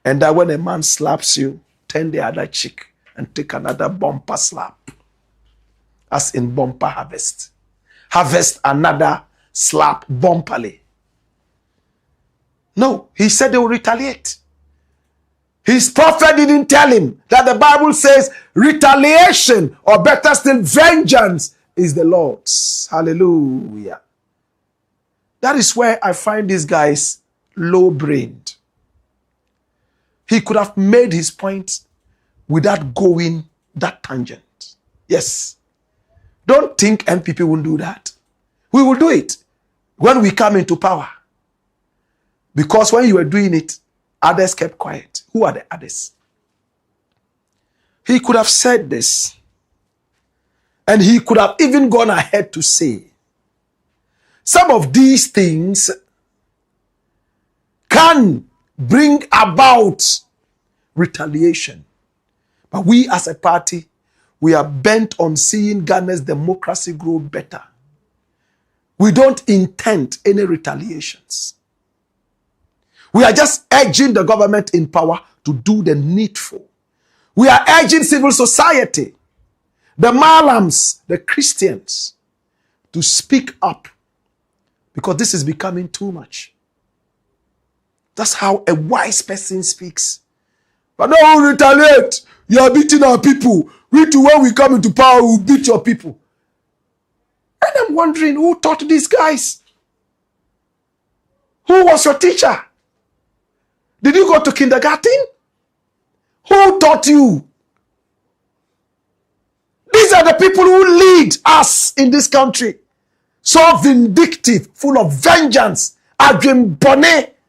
And that when a man slaps you, turn the other cheek and take another bumper slap. As in bumper harvest. Harvest another slap bumperly. No, he said they will retaliate. His prophet didn't tell him that the Bible says retaliation, or better still, vengeance is the Lord's. Hallelujah. That is where I find these guys low-brained. He could have made his point without going that tangent. Yes. Don't think NPP won't do that. We will do it when we come into power. Because when you were doing it, others kept quiet. Who are the others? He could have said this. And he could have even gone ahead to say, some of these things can bring about retaliation. But we as a party, we are bent on seeing Ghana's democracy grow better. We don't intend any retaliations. We are just urging the government in power to do the needful. We are urging civil society, the Malams, the Christians, to speak up, because this is becoming too much. That's how a wise person speaks. But don't retaliate. You are beating our people. We too, when we come into power, we will beat your people. And I'm wondering, who taught these guys? Who was your teacher? Did you go to kindergarten? Who taught you? These are the people who lead us in this country. So vindictive, full of vengeance. Adrian Bonnet.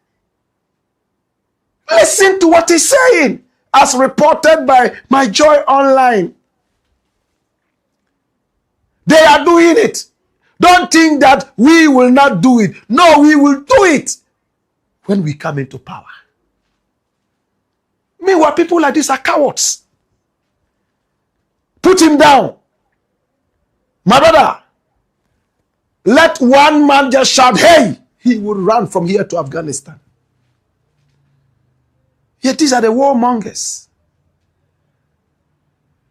Listen to what he's saying, as reported by My Joy Online. They are doing it. Don't think that we will not do it. No, we will do it when we come into power. Meanwhile, people like this are cowards. Put him down. My brother, let one man just shout, hey, he will run from here to Afghanistan. Yet these are the warmongers.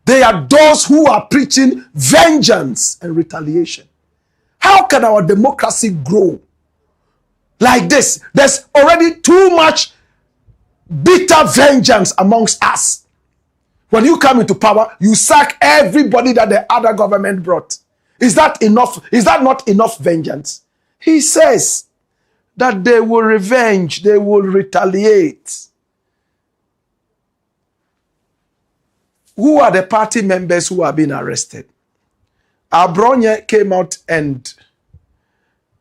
They are those who are preaching vengeance and retaliation. How can our democracy grow like this? There's already too much bitter vengeance amongst us. When you come into power, you sack everybody that the other government brought. Is that enough? Is that not enough vengeance? He says that they will revenge, they will retaliate. Who are the party members who have been arrested? Abronye came out and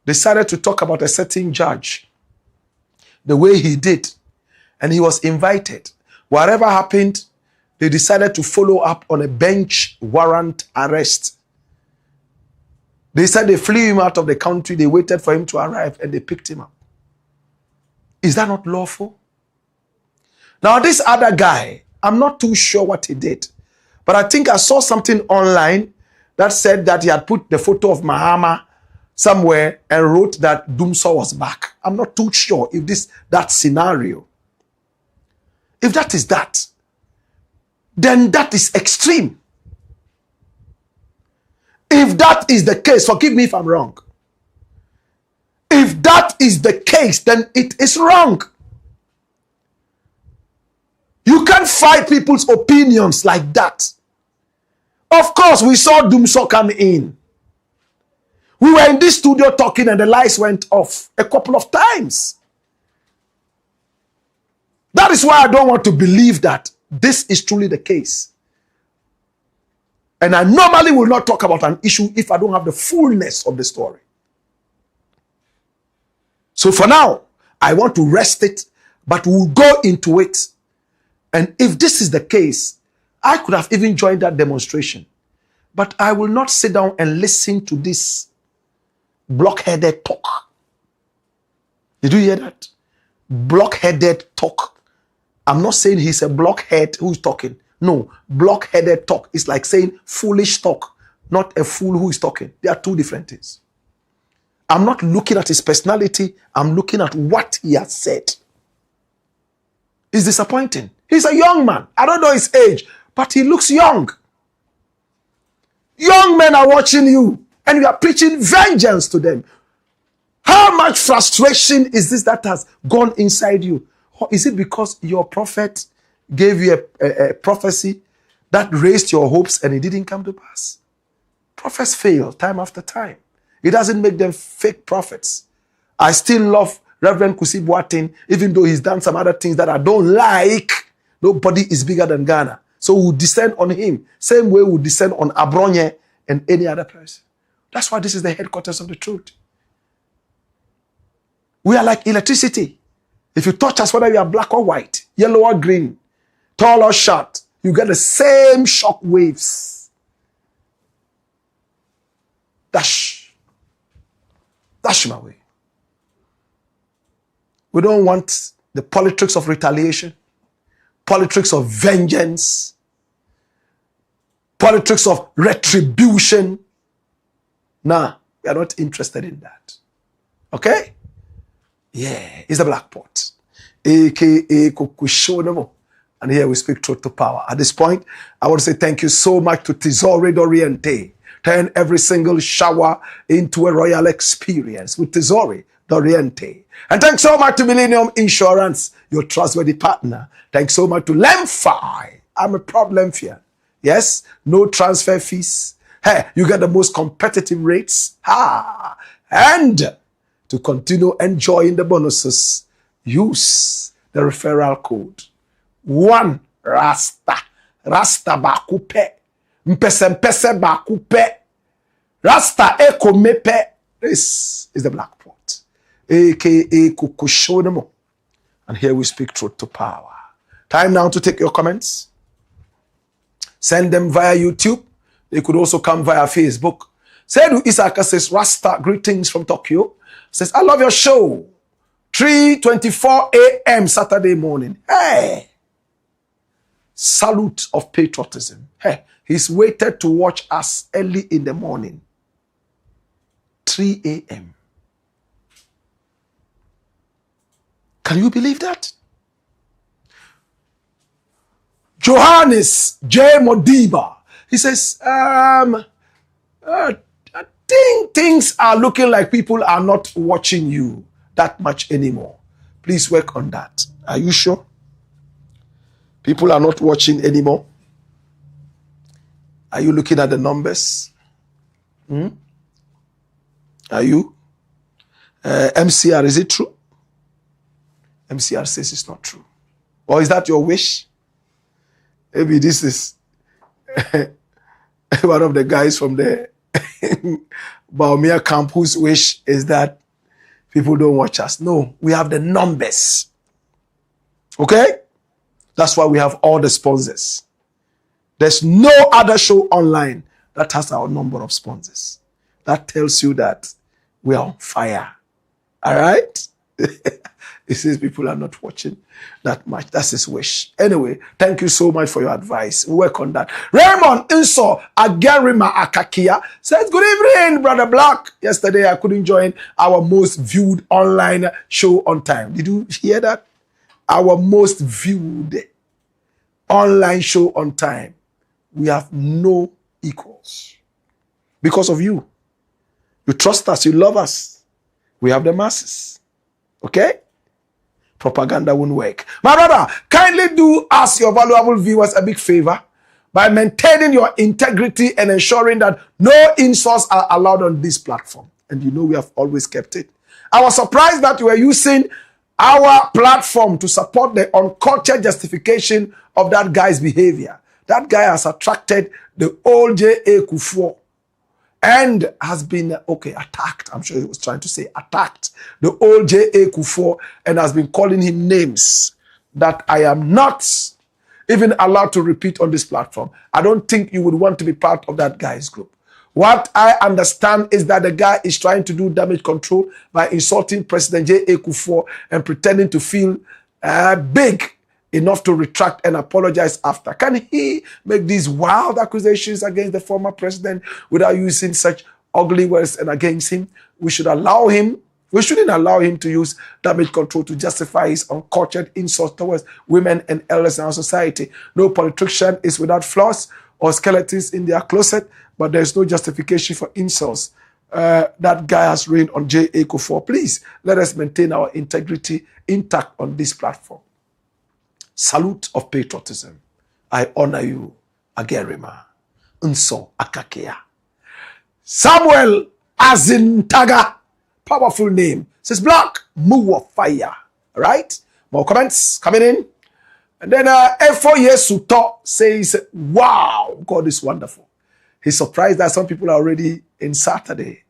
decided to talk about a certain judge, the way he did. And he was invited. Whatever happened, they decided to follow up on a bench warrant arrest. They said they flew him out of the country, they waited for him to arrive, and they picked him up. Is that not lawful? Now this other guy, I'm not too sure what he did, but I think I saw something online that said that he had put the photo of Mahama somewhere and wrote that Dumso was back. I'm not too sure if that scenario. If that is that, then that is extreme. If that is the case, forgive me if I'm wrong. If that is the case, then it is wrong. You can't fight people's opinions like that. Of course, we saw Dumso come in. We were in this studio talking and the lights went off a couple of times. That is why I don't want to believe that this is truly the case. And I normally will not talk about an issue if I don't have the fullness of the story. So for now, I want to rest it, but we'll go into it. And if this is the case, I could have even joined that demonstration. But I will not sit down and listen to this blockheaded talk. Did you hear that? Blockheaded talk. I'm not saying he's a blockhead who's talking. No, blockheaded talk is like saying foolish talk, not a fool who is talking. They are two different things. I'm not looking at his personality. I'm looking at what he has said. It's disappointing. He's a young man. I don't know his age, but he looks young. Young men are watching you, and you are preaching vengeance to them. How much frustration is this that has gone inside you? Or is it because your prophet gave you a prophecy that raised your hopes and it didn't come to pass? Prophets fail time after time. It doesn't make them fake prophets. I still love Reverend Kusi Boateng, even though he's done some other things that I don't like. Nobody is bigger than Ghana. So we'll descend on him. Same way we'll descend on Abronye and any other person. That's why this is the headquarters of the truth. We are like electricity. If you touch us, whether you are black or white, yellow or green, tall or short, you get the same shock waves. Dash my way. We don't want the politics of retaliation, politics of vengeance, politics of retribution. Nah, we are not interested in that. Okay? Yeah, it's the Blakk Pot, aka Kukushonemo. And here we speak truth to power. At this point, I want to say thank you so much to Tesori Doriente. Turn every single shower into a royal experience with Tesori Doriente. And thanks so much to Millennium Insurance, your trustworthy partner. Thanks so much to Lemfi. I'm a problem fear. Yes, no transfer fees. Hey, you get the most competitive rates. And to continue enjoying the bonuses, use the referral code 1 RASTA. RASTA bakupe. Mpese bakupe. RASTA eko mepe. This is the Blakk Pot, aka Kukushonemo. And here we speak truth to power. Time now to take your comments. Send them via YouTube. They could also come via Facebook. Sedu Isaka says, Rasta, greetings from Tokyo. Says, I love your show. 3:24 a.m. Saturday morning. Hey! Salute of patriotism. Hey, he's waited to watch us early in the morning. 3 a.m. Can you believe that? Johannes J. Modiba. He says, I think things are looking like people are not watching you that much anymore. Please work on that. Are you sure? People are not watching anymore? Are you looking at the numbers? Are you? MCR, is it true? MCR says it's not true. Or is that your wish? Maybe this is one of the guys from the Baumia camp whose wish is that people don't watch us. No, we have the numbers. Okay? That's why we have all the sponsors. There's no other show online that has our number of sponsors. That tells you that we are on fire. All right? He says people are not watching that much. That's his wish. Anyway, thank you so much for your advice. We'll work on that. Raymond Inso Agarima Akakia says, good evening, Brother Blakk. Yesterday, I couldn't join our most viewed online show on time. Did you hear that? Our most viewed online show on time. We have no equals. Because of you. You trust us. You love us. We have the masses. Okay? Propaganda won't work. My brother, kindly do us, your valuable viewers, a big favor by maintaining your integrity and ensuring that no insults are allowed on this platform. And you know we have always kept it. I was surprised that you were using our platform to support the uncultured justification of that guy's behavior. That guy has attracted the old J.A. KUFFOUR and has been, attacked. I'm sure he was trying to say attacked the old J.A. KUFFOUR and has been calling him names that I am not even allowed to repeat on this platform, I don't think you would want to be part of that guy's group. What I understand is that the guy is trying to do damage control by insulting President J.A. Kufuor and pretending to feel big enough to retract and apologize after. Can he make these wild accusations against the former president without using such ugly words and against him? We shouldn't allow him to use damage control to justify his uncultured insults towards women and elders in our society. No politician is without flaws or skeletons in their closet, but there's no justification for insults. That guy has reigned on J.A. Kufuor. Please, let us maintain our integrity intact on this platform. Salute of patriotism. I honor you, Agerima. Unso Akakea. Samuel Azintaga. Powerful name. Says Blakk, move of fire. All right? More comments coming in. And then F4 Suto says, wow, God is wonderful. He's surprised that some people are already in Saturday.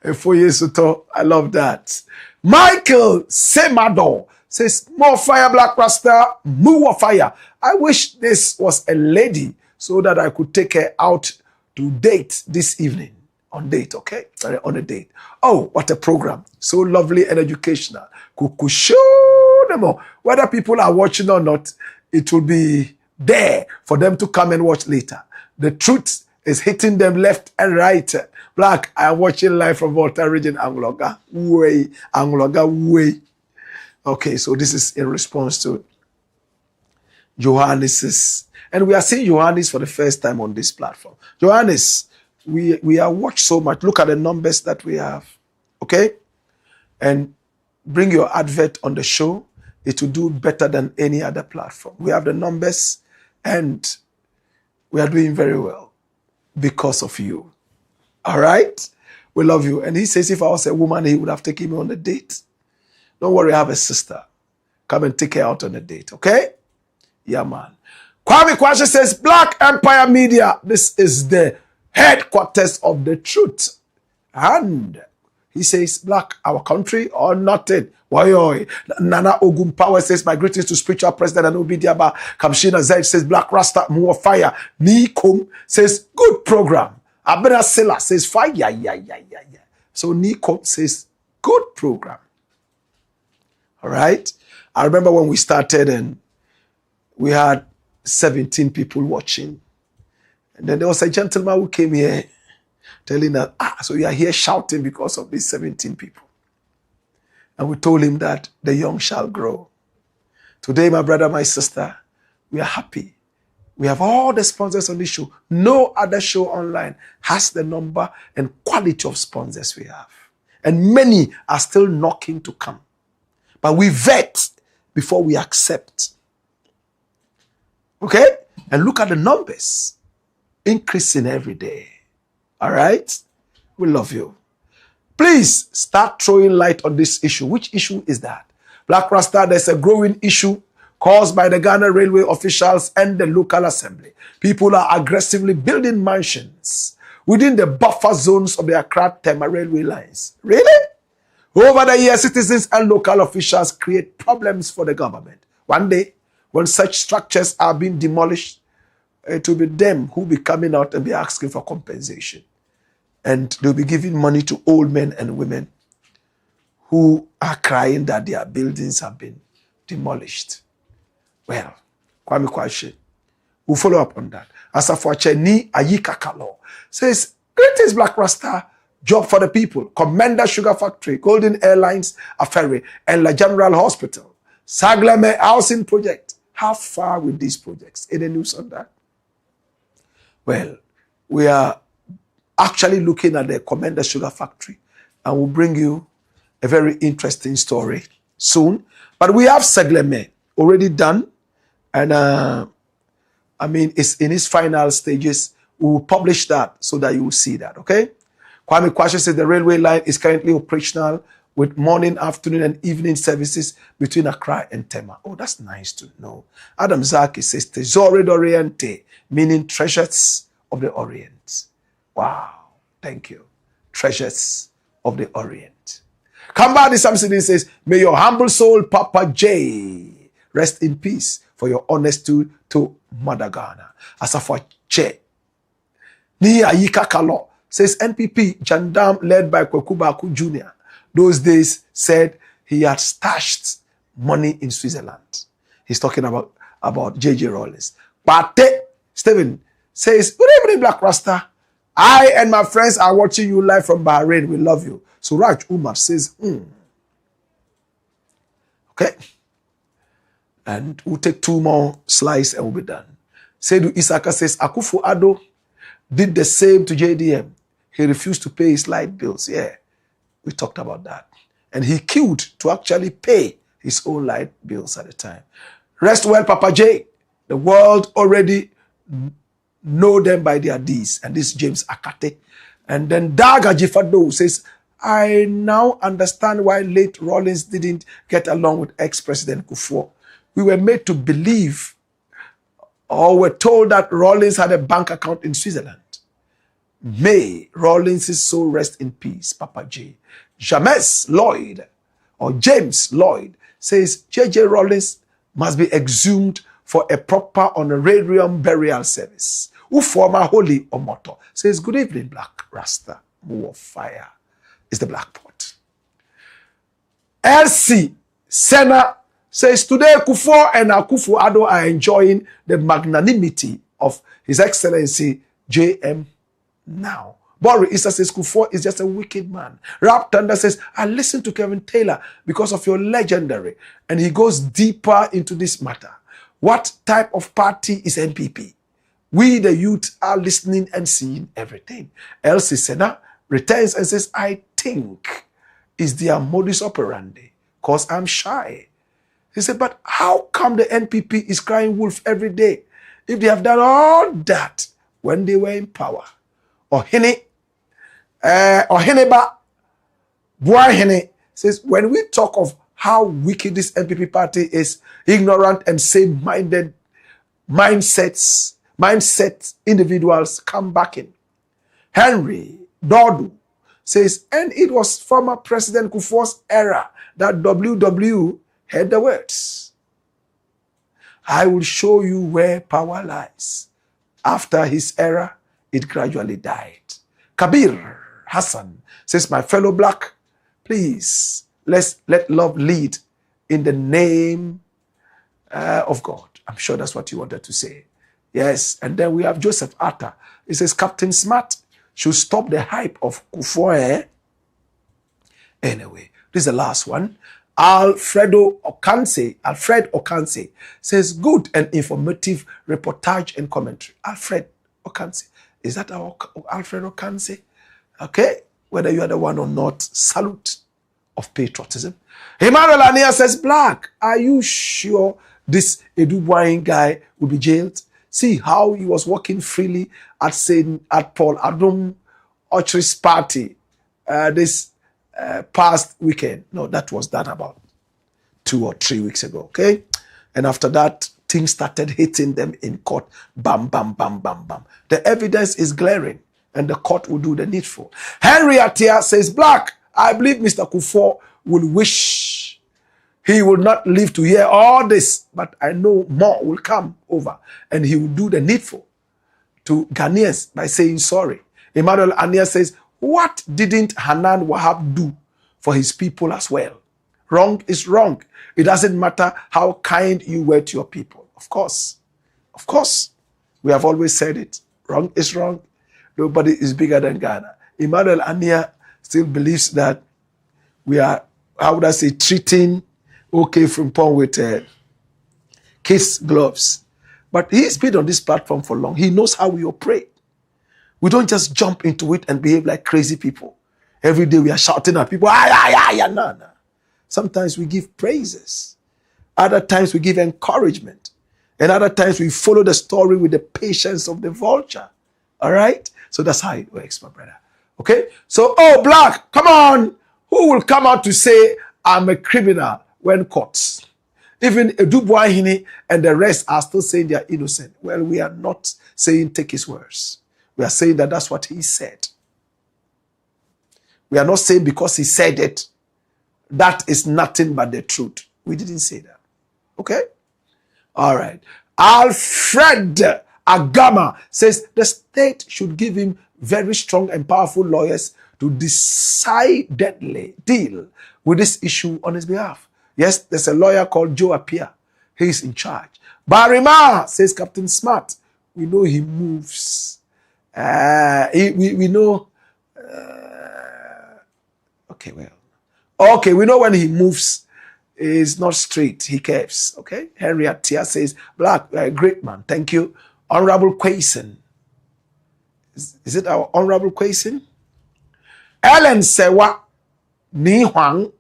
F4 Suto, I love that. Michael Semado says, more fire, Blakk Rasta, more fire. I wish this was a lady so that I could take her out to date this evening. On date, okay? On a date. Oh, what a program. So lovely and educational. Whether people are watching or not, it will be there for them to come and watch later. The truth is hitting them left and right. Blakk, I am watching live from Volta region, Angloga. Way. Angloga, way. Okay, so this is in response to Johannes's. And we are seeing Johannes for the first time on this platform. Johannes, we are watched so much. Look at the numbers that we have. Okay? And bring your advert on the show. It will do better than any other platform. We have the numbers and we are doing very well because of you. All right? We love you. And he says if I was a woman, he would have taken me on a date. Don't worry, I have a sister. Come and take her out on a date, okay? Yeah, man. Kwame Kwashe says, Blakk Empire Media, this is the headquarters of the truth. And he says, Blakk, our country or nothing. Why? Nana Ogun Power says, my greetings to spiritual president and Obidiaba. Kamshina Zaid says, Blakk Rasta, more fire. Nikum says, good program. Abena Sela says, fire. Yeah. So Nikum says, good program. All right. I remember when we started and we had 17 people watching. And then there was a gentleman who came here telling us, so you are here shouting because of these 17 people. And we told him that the young shall grow. Today, my brother, my sister, we are happy. We have all the sponsors on this show. No other show online has the number and quality of sponsors we have. And many are still knocking to come. But we vet before we accept. Okay? And look at the numbers. Increasing every day. All right? We love you. Please start throwing light on this issue. Which issue is that? Blakk Rasta, there's a growing issue caused by the Ghana Railway officials and the local assembly. People are aggressively building mansions within the buffer zones of the Accra-Tema railway lines. Really? Over the years, citizens and local officials create problems for the government. One day, when such structures are being demolished, it will be them who will be coming out and be asking for compensation. And they'll be giving money to old men and women who are crying that their buildings have been demolished. Well, Kwame Kwashe, we'll follow up on that. Asafuache Ni Ayikakalo says, greatest Blakk Rasta, job for the people. Commander Sugar Factory, Golden Airlines, a ferry, and La General Hospital. Sagleme Housing Project. How far with these projects? Any news on that? Well, we are actually looking at the Commander Sugar Factory and we'll bring you a very interesting story soon. But we have Sagleme already done and it's in its final stages. We will publish that so that you will see that, okay? Kwame Kwashe says the railway line is currently operational with morning, afternoon, and evening services between Accra and Tema. Oh, that's nice to know. Adam Zaki says Tesoro d'Oriente, meaning treasures of the Orient. Wow, thank you. Treasures of the Orient. Kambadi Samson says, may your humble soul, Papa J, rest in peace for your honesty to Mother Ghana. Asafo Che. Ni Ayika Kalo says NPP Jandam led by Kwaku Baku Jr. those days said he had stashed money in Switzerland. He's talking about JJ Rawlings. Pate Stephen says, good evening, Black Rasta. I and my friends are watching you live from Bahrain. We love you. So Raj Umar says, Okay. And we'll take 2 more slices and we'll be done. Seydou Isaka says, Akufo-Addo did the same to JDM. He refused to pay his light bills. Yeah, we talked about that. And he queued to actually pay his own light bills at the time. Rest well, Papa J. The world already know them by their deeds. And this is James Akate. And then Daga Jifado says, I now understand why late Rawlings didn't get along with ex-President Kufuor. We were made to believe or were told that Rawlings had a bank account in Switzerland. May Rawlings' soul rest in peace, Papa J. James Lloyd says J.J. Rawlings must be exhumed for a proper honorarium burial service. Uforma Holy Omoto says, good evening, Black Rasta. More fire is the black pot. LC Senna says, today Kufuor and Akufo-Addo are enjoying the magnanimity of His Excellency J.M. now. Bori Issa says, Kufuor is just a wicked man. Rap Thunder says, I listened to Kevin Taylor because of your legendary. And he goes deeper into this matter. What type of party is NPP? We, the youth, are listening and seeing everything. Elsie Senna returns and says, I think it's their modus operandi because I'm shy. He said, but how come the NPP is crying wolf every day if they have done all that when they were in power? Oheneba Buahene says, when we talk of how wicked this NPP party is, ignorant and same-minded mindset individuals come back in. Henry Dodu says, and it was former President Kufuor's era that WW heard the words. I will show you where power lies. After his era, it gradually died. Kabir Hassan says, my fellow Black, please, let love lead in the name of God. I'm sure that's what you wanted to say. Yes, and then we have Joseph Atta. He says, Captain Smart should stop the hype of Kufuor. Anyway, this is the last one. Alfred Okanse says, good and informative reportage and commentary. Alfred Okanse. Is that our Alfred Okanse? Okay. Whether you are the one or not, salute of patriotism. Emmanuel Ania says, Black, are you sure this Edubuain guy will be jailed? See how he was walking freely at Paul Adom Ochri's party this past weekend. No, that was done about 2 or 3 weeks ago, okay? And after that, things started hitting them in court. Bam, bam, bam, bam, bam. The evidence is glaring, and the court will do the needful. Henry Atia says, Black, I believe Mr. Kufuor will wish he will not live to hear all this, but I know more will come over, and he will do the needful to Ghanaians by saying sorry. Emmanuel Ania says, what didn't Hanan Wahab do for his people as well? Wrong is wrong. It doesn't matter how kind you were to your people. Of course, we have always said it. Wrong is wrong. Nobody is bigger than Ghana. Emmanuel Ania still believes that we are, how would I say, treating OK Frimpong with kids' gloves. But he's been on this platform for long. He knows how we operate. We don't just jump into it and behave like crazy people. Every day we are shouting at people, no. Sometimes we give praises. Other times we give encouragement. And other times we follow the story with the patience of the vulture. All right? So that's how it works, my brother. Okay? So, oh, Black, come on. Who will come out to say I'm a criminal when caught? Even Edubuahine and the rest are still saying they are innocent. Well, we are not saying take his words. We are saying that that's what he said. We are not saying because he said it, that is nothing but the truth. We didn't say that. Okay? All right. Alfred Agama says the state should give him very strong and powerful lawyers to decidedly deal with this issue on his behalf. Yes, there's a lawyer called Joe Appiah. He's in charge. Barima, says Captain Smart, we know he moves. We know. Okay, well. Okay, we know when he moves, is not straight. He curves. Okay. Henry Atia says, Blakk, great man. Thank you. Honorable Quason. Is it our Honorable Quason? Ellen Sewa Ni Huang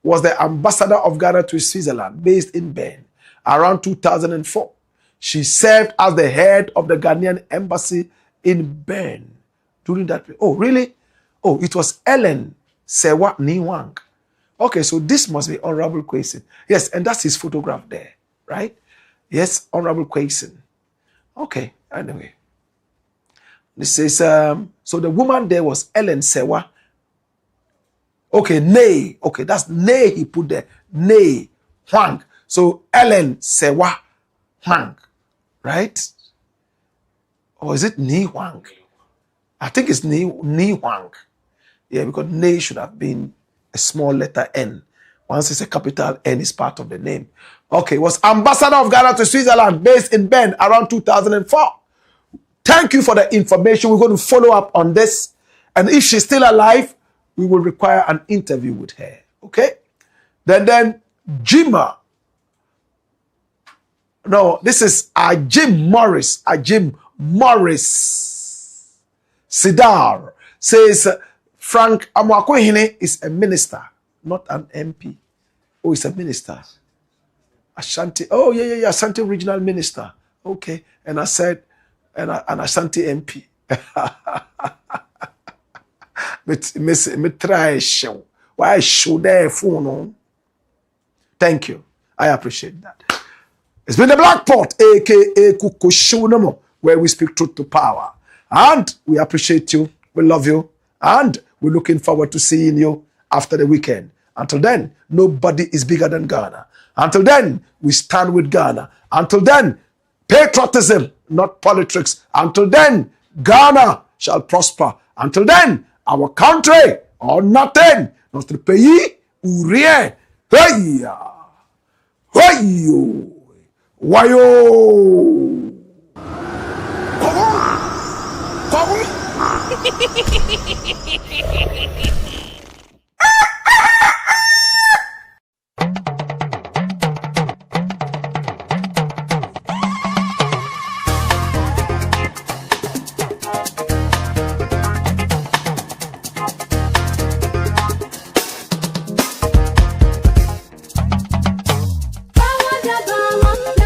was the ambassador of Ghana to Switzerland, based in Bern, around 2004. She served as the head of the Ghanaian embassy in Bern during that period. Oh, really? Oh, it was Ellen Sewa Ni Huang. Okay, so this must be Honorable Quason. Yes, and that's his photograph there, right? Yes, Honorable Quason. Okay, anyway. This is, so the woman there was Ellen Sewa. Okay, Nay. Okay, that's Nay he put there. Nay Huang. So Ellen Sewa Huang, right? Or is it Ni Huang? I think it's Ni Huang. Yeah, because Nay should have been a small letter N. Once it's a capital N, is part of the name. Okay, was ambassador of Ghana to Switzerland, based in Bern, around 2004. Thank you for the information. We're going to follow up on this. And if she's still alive, we will require an interview with her. Okay? Then Jima. No, this is Jim Morris. Jim Morris. Sidar says, Frank Amwakwehine is a minister, not an MP. Oh, he's a minister. Ashanti. Oh, yeah. Ashanti regional minister. Okay. And I said, an Ashanti MP. Me try show. Why should there phone? Thank you. I appreciate that. It's been the Black Pot, aka Kukushunamo, where we speak truth to power. And we appreciate you. We love you. And we're looking forward to seeing you after the weekend. Until then, nobody is bigger than Ghana. Until then, we stand with Ghana. Until then, patriotism, not politics. Until then, Ghana shall prosper. Until then, our country or nothing. Notre pays ou rien. Hey! Hey! Wayo! One